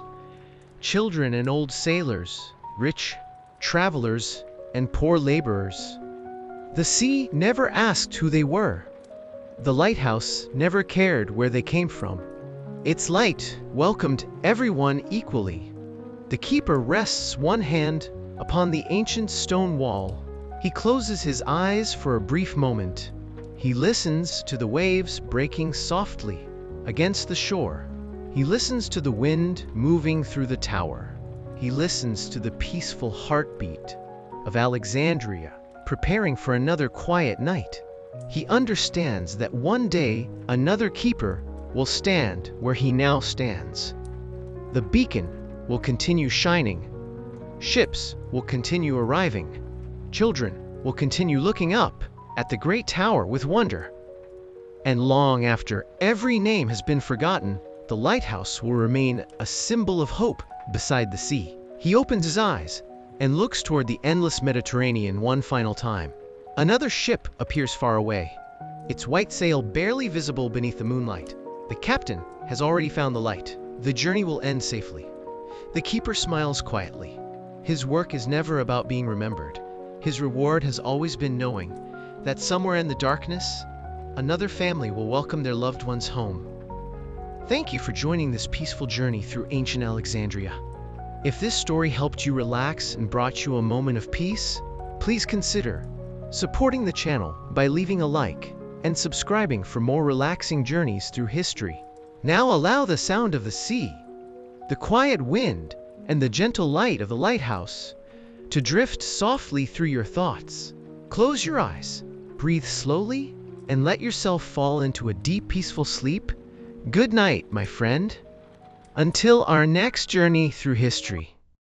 S1: children and old sailors, rich travelers and poor laborers. The sea never asked who they were. The lighthouse never cared where they came from. Its light welcomed everyone equally. The keeper rests one hand upon the ancient stone wall. He closes his eyes for a brief moment. He listens to the waves breaking softly against the shore. He listens to the wind moving through the tower. He listens to the peaceful heartbeat of Alexandria, preparing for another quiet night. He understands that one day another keeper will stand where he now stands. The beacon will continue shining. Ships will continue arriving. Children will continue looking up at the great tower with wonder. And long after every name has been forgotten, the lighthouse will remain a symbol of hope beside the sea. He opens his eyes and looks toward the endless Mediterranean one final time. Another ship appears far away, its white sail barely visible beneath the moonlight. The captain has already found the light. The journey will end safely. The keeper smiles quietly. His work is never about being remembered. His reward has always been knowing that somewhere in the darkness, another family will welcome their loved ones home. Thank you for joining this peaceful journey through ancient Alexandria. If this story helped you relax and brought you a moment of peace, please consider supporting the channel by leaving a like and subscribing for more relaxing journeys through history. Now allow the sound of the sea, the quiet wind, and the gentle light of the lighthouse to drift softly through your thoughts. Close your eyes, breathe slowly, and let yourself fall into a deep, peaceful sleep. Good night, my friend. Until our next journey through history.